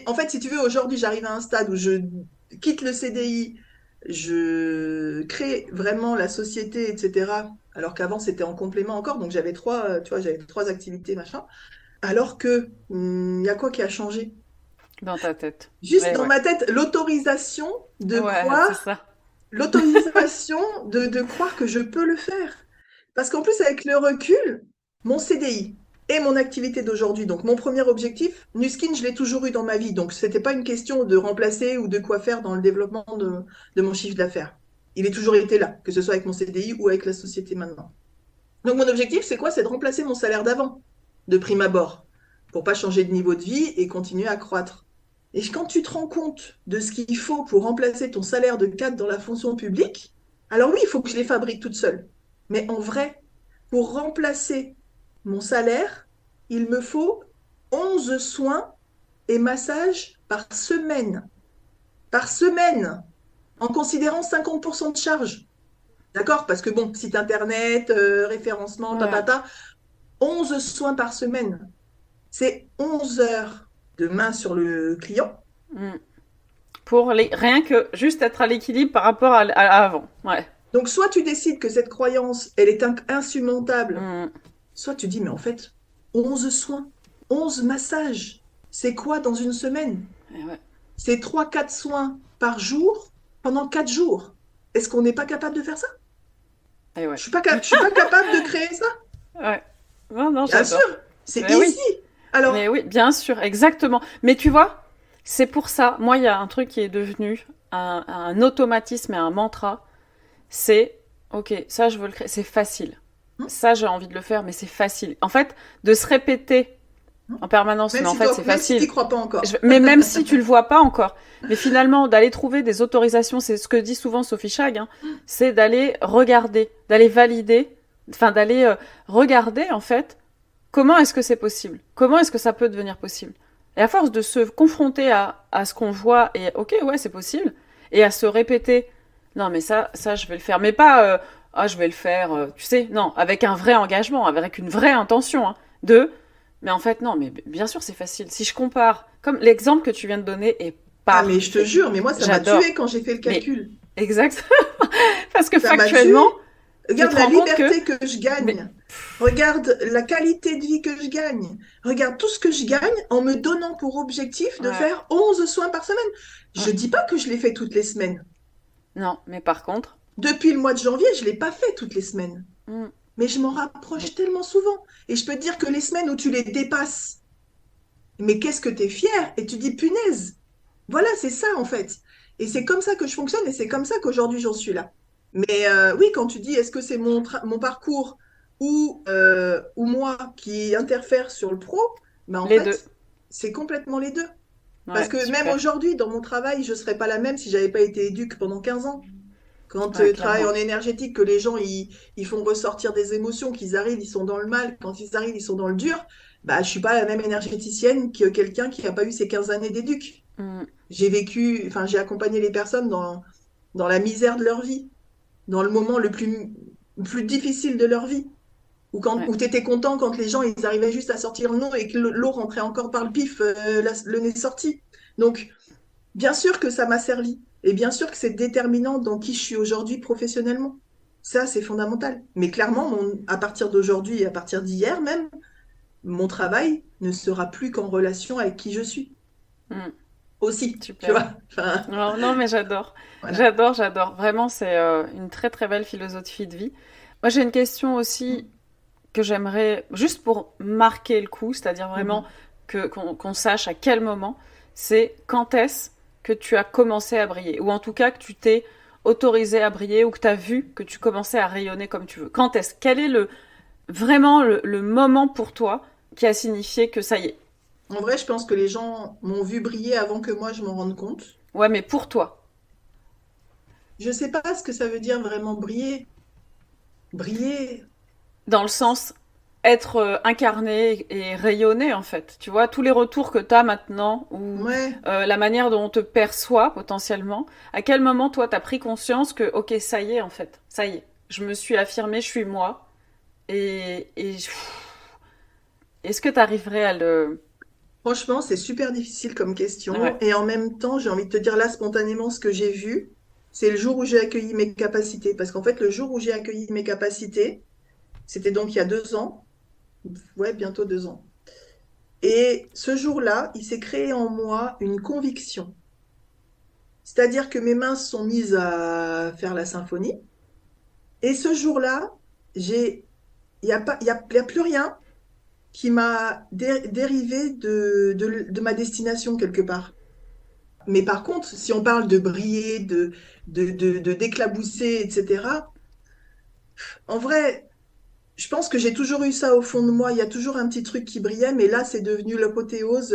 en fait, si tu veux, aujourd'hui, j'arrive à un stade où je quitte le CDI, je crée vraiment la société, etc. Alors qu'avant, c'était en complément encore, donc j'avais tu vois, j'avais 3 activités, machin. Alors que, il y a quoi qui a changé? Dans ta tête. Juste Ouais, dans ouais. ma tête, l'autorisation de Ouais, c'est croire ça. l'autorisation de croire que je peux le faire. Parce qu'en plus, avec le recul, mon CDI et mon activité d'aujourd'hui, donc mon premier objectif, Nuskin, je l'ai toujours eu dans ma vie. Donc, ce n'était pas une question de remplacer ou de quoi faire dans le développement de mon chiffre d'affaires. Il est toujours été là, que ce soit avec mon CDI ou avec la société maintenant. Donc, mon objectif, c'est quoi? C'est de remplacer mon salaire d'avant, de prime abord, pour pas changer de niveau de vie et continuer à croître. Et quand tu te rends compte de ce qu'il faut pour remplacer ton salaire de cadre dans la fonction publique, alors oui, il faut que je les fabrique toute seule. Mais en vrai, pour remplacer mon salaire, il me faut 11 soins et massages par semaine. Par semaine, en considérant 50% de charge. D'accord? Parce que bon, site internet, référencement, Ouais. 11 soins par semaine. C'est 11 heures de main sur le client. Mm. Pour rien que juste être à l'équilibre par rapport à avant. Ouais. Donc, soit tu décides que cette croyance, elle est insurmontable, Mm. soit tu dis, mais en fait, 11 soins, 11 massages, c'est quoi dans une semaine? Et ouais. C'est 3, 4 soins par jour pendant 4 jours. Est-ce qu'on n'est pas capable de faire ça? Et ouais. Je suis pas capable de créer ça? Ouais. Non, non, Bien sûr, j'adore. c'est Mais oui. easy. Alors, Mais oui, bien sûr, exactement. Mais tu vois, c'est pour ça, moi, il y a un truc qui est devenu un automatisme et un mantra, c'est, ok, ça, je veux le créer, c'est facile. hmm, Ça, j'ai envie de le faire, mais c'est facile. En fait, de se répéter hmm, en permanence, mais en fait, c'est même si facile. tu crois pas encore. Mais même si tu le vois pas encore. Mais finalement, d'aller trouver des autorisations, c'est ce que dit souvent Sophie Chag, hein, c'est d'aller regarder, d'aller valider, enfin d'aller regarder en fait comment est-ce que c'est possible, comment est-ce que ça peut devenir possible. Et à force de se confronter à ce qu'on voit et ok ouais c'est possible et à se répéter non mais ça je vais le faire mais pas ah je vais le faire tu sais non avec un vrai engagement avec une vraie intention hein, de mais en fait non mais bien sûr c'est facile si je compare comme l'exemple que tu viens de donner est Ah, mais je te parfait jure, mais moi, ça m'a j'adore tué quand j'ai fait le mais calcul. exact parce que Ça m'a tué. factuellement Tu Regarde te la rends compte que... liberté que je Mais, gagne. Regarde la qualité de vie que je gagne. Regarde tout ce que je gagne en me donnant pour objectif de ouais, faire 11 soins par semaine. mm, Je dis pas que je les fais toutes les semaines. non, mais par contre... Depuis le mois de janvier, je l'ai pas fait toutes les semaines. mm, Mais je m'en mais, rapproche tellement souvent. Et je peux te dire que les semaines où tu les dépasses, mais qu'est-ce que tu es fier? Et tu dis, punaise, voilà, c'est ça en fait. Et c'est comme ça que je fonctionne et c'est comme ça qu'aujourd'hui j'en suis là. Mais oui, quand tu dis, est-ce que c'est mon parcours ou moi qui interfère sur le pro, ben en les deux. fait, c'est complètement les deux. Parce Ouais, que même super. aujourd'hui, dans mon travail, je ne serais pas la même si j'avais pas été éduque pendant 15 ans. Quand Ouais, tu travailles clairement. en énergétique, que les gens ils font ressortir des émotions, qu'ils arrivent, ils sont dans le mal, quand ils arrivent, ils sont dans le dur, bah, je suis pas la même énergéticienne que quelqu'un qui n'a pas eu ces 15 années d'éduc. Mm, J'ai accompagné les personnes dans la misère de leur vie, dans le moment le plus difficile de leur vie, ouais. où tu étais content quand les gens ils arrivaient juste à sortir l'eau et que l'eau rentrait encore par le pif, le nez sorti. Donc, bien sûr que ça m'a servi. Et bien sûr que c'est déterminant dans qui je suis aujourd'hui professionnellement. Ça, c'est fondamental. Mais clairement, à partir d'aujourd'hui et à partir d'hier même, mon travail ne sera plus qu'en relation avec qui je suis. Mm, Aussi, tu super. vois. Enfin, Non, non, mais j'adore. voilà. J'adore, j'adore. Vraiment, c'est une très très belle philosophie de vie. Moi, j'ai une question aussi que j'aimerais, juste pour marquer le coup, c'est-à-dire vraiment Mhm. qu'on sache à quel moment, c'est quand est-ce que tu as commencé à briller, ou en tout cas que tu t'es autorisé à briller, ou que tu as vu que tu commençais à rayonner comme tu veux. Quand est-ce? Quel est vraiment le moment pour toi qui a signifié que ça y est? En vrai, je pense que les gens m'ont vu briller avant que moi je m'en rende compte. Ouais, mais pour toi. Je sais pas ce que ça veut dire vraiment briller. Briller. Dans le sens être incarné et rayonné en fait. Tu vois, tous les retours que tu as maintenant ou Ouais. la manière dont on te perçoit potentiellement, à quel moment toi t'as pris conscience que ok ça y est en fait, ça y est, je me suis affirmée, je suis moi et est-ce que tu arriverais à le... Franchement, c'est super difficile comme question. Ouais. Et en même temps, j'ai envie de te dire là spontanément ce que j'ai vu, c'est le jour où j'ai accueilli mes capacités. Parce qu'en fait, le jour où j'ai accueilli mes capacités, c'était donc il y a 2 ans, ouais, bientôt 2 ans. Et ce jour-là, il s'est créé en moi une conviction. C'est-à-dire que mes mains se sont mises à faire la symphonie. Et ce jour-là, il y a pas, il y a plus rien qui m'a dérivé de ma destination quelque part. Mais par contre, si on parle de briller, de d'éclabousser, etc., en vrai, je pense que j'ai toujours eu ça au fond de moi. Il y a toujours un petit truc qui brillait, mais là, c'est devenu l'apothéose.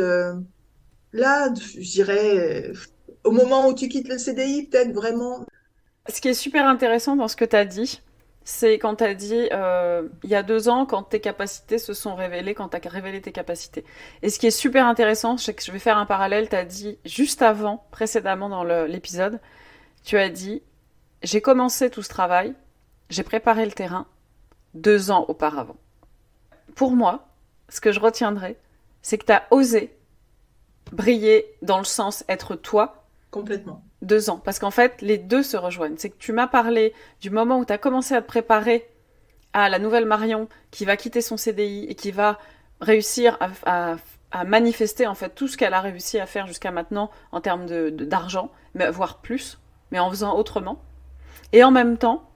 Là, je dirais, au moment où tu quittes le CDI, peut-être vraiment. Ce qui est super intéressant dans ce que tu as dit, c'est quand tu as dit il y a 2 ans, quand tes capacités se sont révélées, quand tu as révélé tes capacités. Et ce qui est super intéressant, c'est que je vais faire un parallèle, tu as dit juste avant, précédemment dans l'épisode, tu as dit j'ai commencé tout ce travail, j'ai préparé le terrain 2 ans auparavant. Pour moi, ce que je retiendrai, c'est que tu as osé briller dans le sens être toi Complètement. 2 ans. Parce qu'en fait, les deux se rejoignent. C'est que tu m'as parlé du moment où tu as commencé à te préparer à la nouvelle Marion qui va quitter son CDI et qui va réussir à manifester en fait tout ce qu'elle a réussi à faire jusqu'à maintenant en termes d'argent, mais voire plus, mais en faisant autrement. Et en même temps,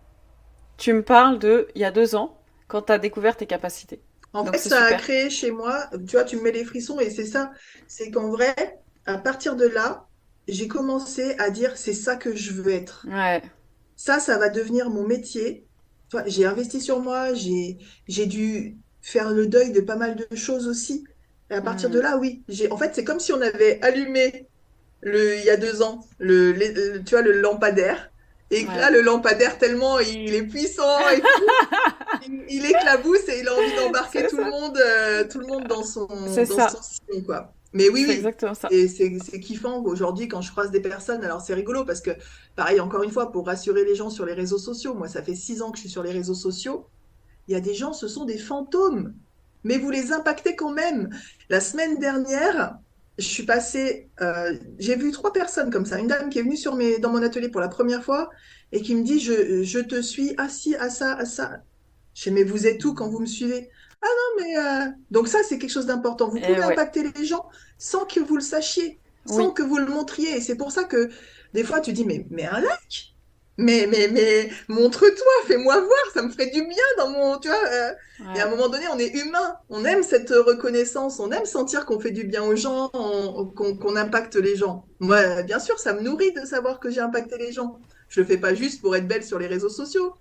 tu me parles de il y a 2 ans quand tu as découvert tes capacités. En Donc fait, c'est ça a super. créé chez moi, tu vois, tu me mets les frissons et c'est ça. C'est qu'en vrai, à partir de là, j'ai commencé à dire c'est ça que je veux être. Ouais. Ça va devenir mon métier. Enfin, j'ai investi sur moi, j'ai dû faire le deuil de pas mal de choses aussi. Et à partir de Hmm. là, oui, en fait, c'est comme si on avait allumé il y a 2 ans, tu vois, le lampadaire. Et que là, Ouais. le lampadaire, tellement il est puissant et tout, il éclabousse et il a envie d'embarquer C'est ça. tout le monde C'est dans son ça. sillon, quoi. Mais oui, C'est oui, exactement ça. c'est kiffant aujourd'hui quand je croise des personnes. Alors c'est rigolo parce que, pareil, encore une fois, pour rassurer les gens sur les réseaux sociaux, moi ça fait 6 ans que je suis sur les réseaux sociaux, il y a des gens, ce sont des fantômes, mais vous les impactez quand même. La semaine dernière, je suis passée, j'ai vu trois personnes comme ça. Une dame qui est venue dans mon atelier pour la première fois et qui me dit, je te suis assis à ça, à ça. Je dis, mais vous êtes où quand vous me suivez? Ah non, mais donc ça, c'est quelque chose d'important. Vous Et pouvez ouais, impacter les gens sans que vous le sachiez, sans oui, que vous le montriez. Et c'est pour ça que des fois, tu dis, mais un like? Mais montre-toi, fais-moi voir, ça me ferait du bien dans mon, tu vois. Et à un ouais, moment donné, on est humain, on aime cette reconnaissance, on aime sentir qu'on fait du bien aux gens, qu'on impacte les gens. Moi, bien sûr, ça me nourrit de savoir que j'ai impacté les gens. Je le fais pas juste pour être belle sur les réseaux sociaux.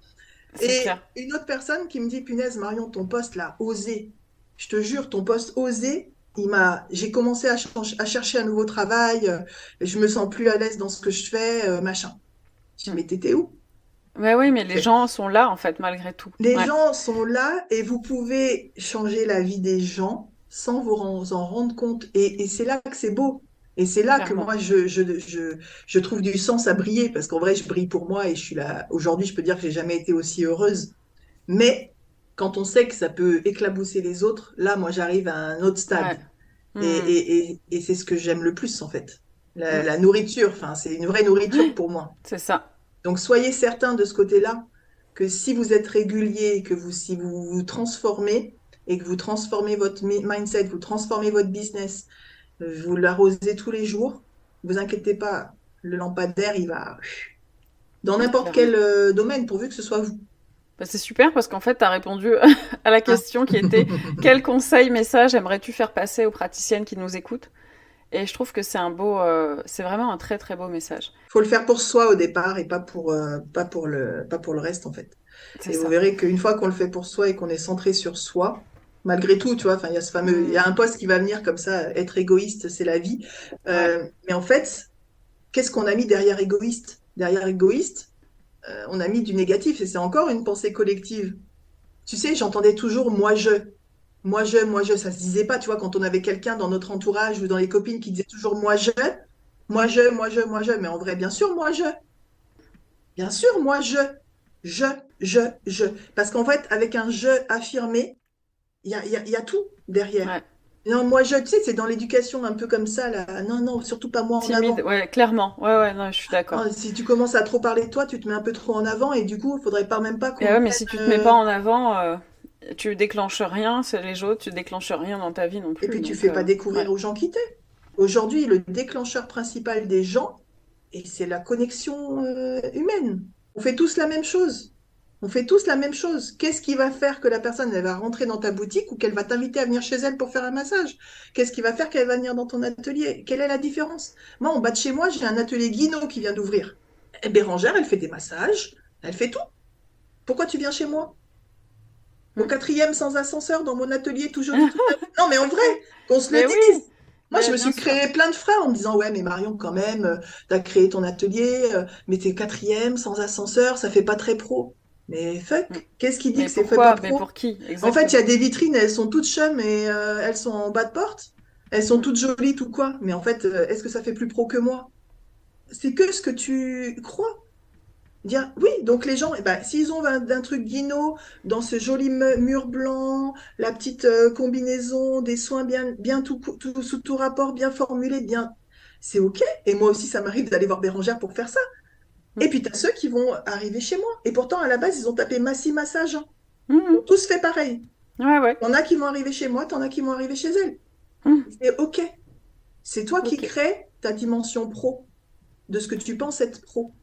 c'est clair. Et une autre personne qui me dit, punaise, Marion, ton poste là, osé. Je te jure, ton poste osé, j'ai commencé à chercher un nouveau travail, je me sens plus à l'aise dans ce que je fais, machin. Je dis, Mm. mais t'étais où? Ouais, oui, mais les Fait, gens sont là, en fait, malgré tout. les Ouais, gens sont là et vous pouvez changer la vie des gens sans en rendre compte. Et c'est là que c'est beau. Et c'est là que clairement. moi, je trouve du sens à briller, parce qu'en vrai, je brille pour moi et je suis là. Aujourd'hui, je peux dire que j'ai jamais été aussi heureuse. Mais quand on sait que ça peut éclabousser les autres, là, moi, j'arrive à un autre Ouais. stade. Mm, Et c'est ce que j'aime le plus, en fait. mm. La nourriture, enfin, c'est une vraie nourriture pour moi. C'est ça. Donc, soyez certains de ce côté-là que si vous êtes régulier, si vous vous transformez et que vous transformez votre mindset, vous transformez votre business, vous l'arrosez tous les jours, vous inquiétez pas, le lampadaire, il va dans n'importe Clairement. quel domaine, pourvu que ce soit vous. Bah, c'est super parce qu'en fait, tu as répondu à la Hein. question qui était quel conseil, message aimerais-tu faire passer aux praticiennes qui nous écoutent? Et je trouve que c'est vraiment un très très beau message. Faut le faire pour soi au départ et pas pour le reste en fait. C'est Et vous ça. verrez qu'une fois qu'on le fait pour soi et qu'on est centré sur soi, malgré tout, tu vois, enfin, il y a il y Mm, a un poste qui va venir comme ça, être égoïste, c'est la vie. ouais. Mais en fait, qu'est-ce qu'on a mis derrière égoïste? Derrière égoïste, on a mis du négatif et c'est encore une pensée collective. Tu sais, j'entendais toujours moi je, ça se disait pas, tu vois, quand on avait quelqu'un dans notre entourage ou dans les copines qui disait toujours moi je, mais en vrai, bien sûr, bien sûr, je, je. Parce qu'en fait, avec un je affirmé, il y a tout derrière. Ouais. Non, tu sais, c'est dans l'éducation un peu comme ça, là. Non, non, surtout pas moi en Timide, avant. ouais, clairement. Ouais, ouais, non, je suis d'accord. Non, si tu commences à trop parler de toi, tu te mets un peu trop en avant et du coup, il faudrait pas même pas Et qu'on ouais, mais prenne. si tu te mets pas en avant, tu déclenches rien, c'est les autres, tu déclenches rien dans ta vie non Et plus. puis, tu Donc, fais pas ouais. découvrir aux gens qui t'es. Aujourd'hui, le déclencheur principal des gens, et c'est la connexion humaine. On fait tous la même chose. On fait tous la même chose. Qu'est-ce qui va faire que la personne, elle va rentrer dans ta boutique ou qu'elle va t'inviter à venir chez elle pour faire un massage? Qu'est-ce qui va faire qu'elle va venir dans ton atelier? Quelle est la différence? Moi, en bas de chez moi, j'ai un atelier Guinot qui vient d'ouvrir. Et Bérangère, elle fait des massages, elle fait tout. Pourquoi tu viens chez moi? Au Mm. quatrième sans ascenseur, dans mon atelier, tout joli, tout neuf. Non, mais en vrai, qu'on se le Mais oui, dise. Moi, je mais me bien suis sûr. créé plein de freins en me disant, ouais, mais Marion, quand même, t'as créé ton atelier, mais t'es quatrième sans ascenseur, ça fait pas très pro. Mais Mm. fuck, qu'est-ce qui dit Mais que c'est fait pas pourquoi? Mais pro? pour qui? En fait, il y a Exactement. des vitrines, elles sont toutes chum et elles sont en bas de porte. Elles sont Mm. toutes jolies, tout quoi. Mais en fait, est-ce que ça fait plus pro que moi? C'est que ce que tu crois. Dire, oui, donc les gens, eh ben, s'ils ont d'un truc guino, dans ce joli mur blanc, la petite combinaison, des soins bien sous tout rapport, bien formulés, bien, c'est OK. Et moi aussi, ça m'arrive d'aller voir Bérangère pour faire ça. Mm. Et puis, tu as ceux qui vont arriver chez moi. Et pourtant, à la base, ils ont tapé Massy Massage, hein. Ils Mm, ont tous fait pareil. mm. Ouais, ouais. T'en as qui vont arriver chez moi, t'en as qui vont arriver chez elles. Mm. C'est OK. C'est toi qui Ok. crée ta dimension pro, de ce que tu penses être pro.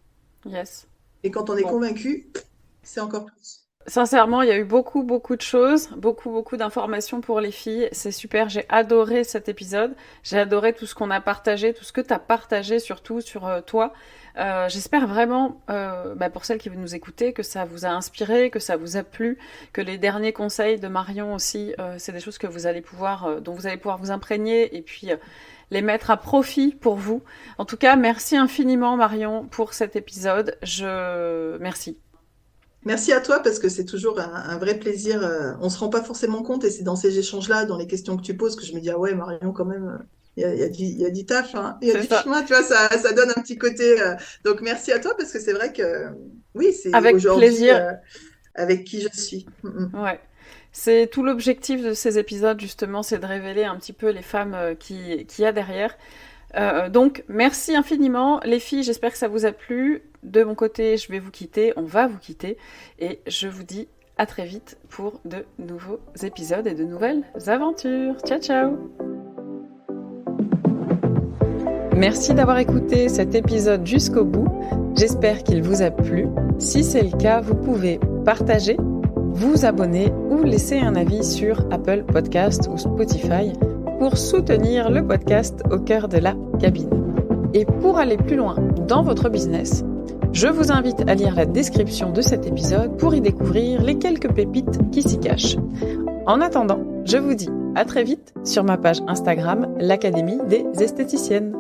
Yes. Et quand on est Bon. convaincu, c'est encore plus. Sincèrement, il y a eu beaucoup, beaucoup de choses, beaucoup, beaucoup d'informations pour les filles. C'est super, j'ai adoré cet épisode. J'ai adoré tout ce qu'on a partagé, tout ce que tu as partagé surtout sur toi. J'espère vraiment, bah, pour celles qui vont nous écouter, que ça vous a inspiré, que ça vous a plu, que les derniers conseils de Marion aussi, c'est des choses que vous allez pouvoir, dont vous allez pouvoir vous imprégner et puis les mettre à profit pour vous. En tout cas, merci infiniment Marion pour cet épisode. Merci. Merci à toi parce que c'est toujours un vrai plaisir. On se rend pas forcément compte et c'est dans ces échanges-là, dans les questions que tu poses, que je me dis, ah ouais, Marion, quand même, il y a du taf, hein, il y a C'est du ça. chemin, tu vois, ça donne un petit côté. Donc merci à toi parce que c'est vrai que oui, c'est Avec aujourd'hui plaisir. avec qui je suis. Mm, mm. Ouais. C'est tout l'objectif de ces épisodes, justement, c'est de révéler un petit peu les femmes qu'il y a derrière. Donc, merci infiniment. Les filles, j'espère que ça vous a plu. De mon côté, je vais vous quitter, on va vous quitter. Et je vous dis à très vite pour de nouveaux épisodes et de nouvelles aventures. Ciao, ciao! Merci d'avoir écouté cet épisode jusqu'au bout. J'espère qu'il vous a plu. Si c'est le cas, vous pouvez partager, vous abonner ou laisser un avis sur Apple Podcast ou Spotify pour soutenir le podcast au cœur de la cabine. Et pour aller plus loin dans votre business, je vous invite à lire la description de cet épisode pour y découvrir les quelques pépites qui s'y cachent. En attendant, je vous dis à très vite sur ma page Instagram, l'Académie des esthéticiennes.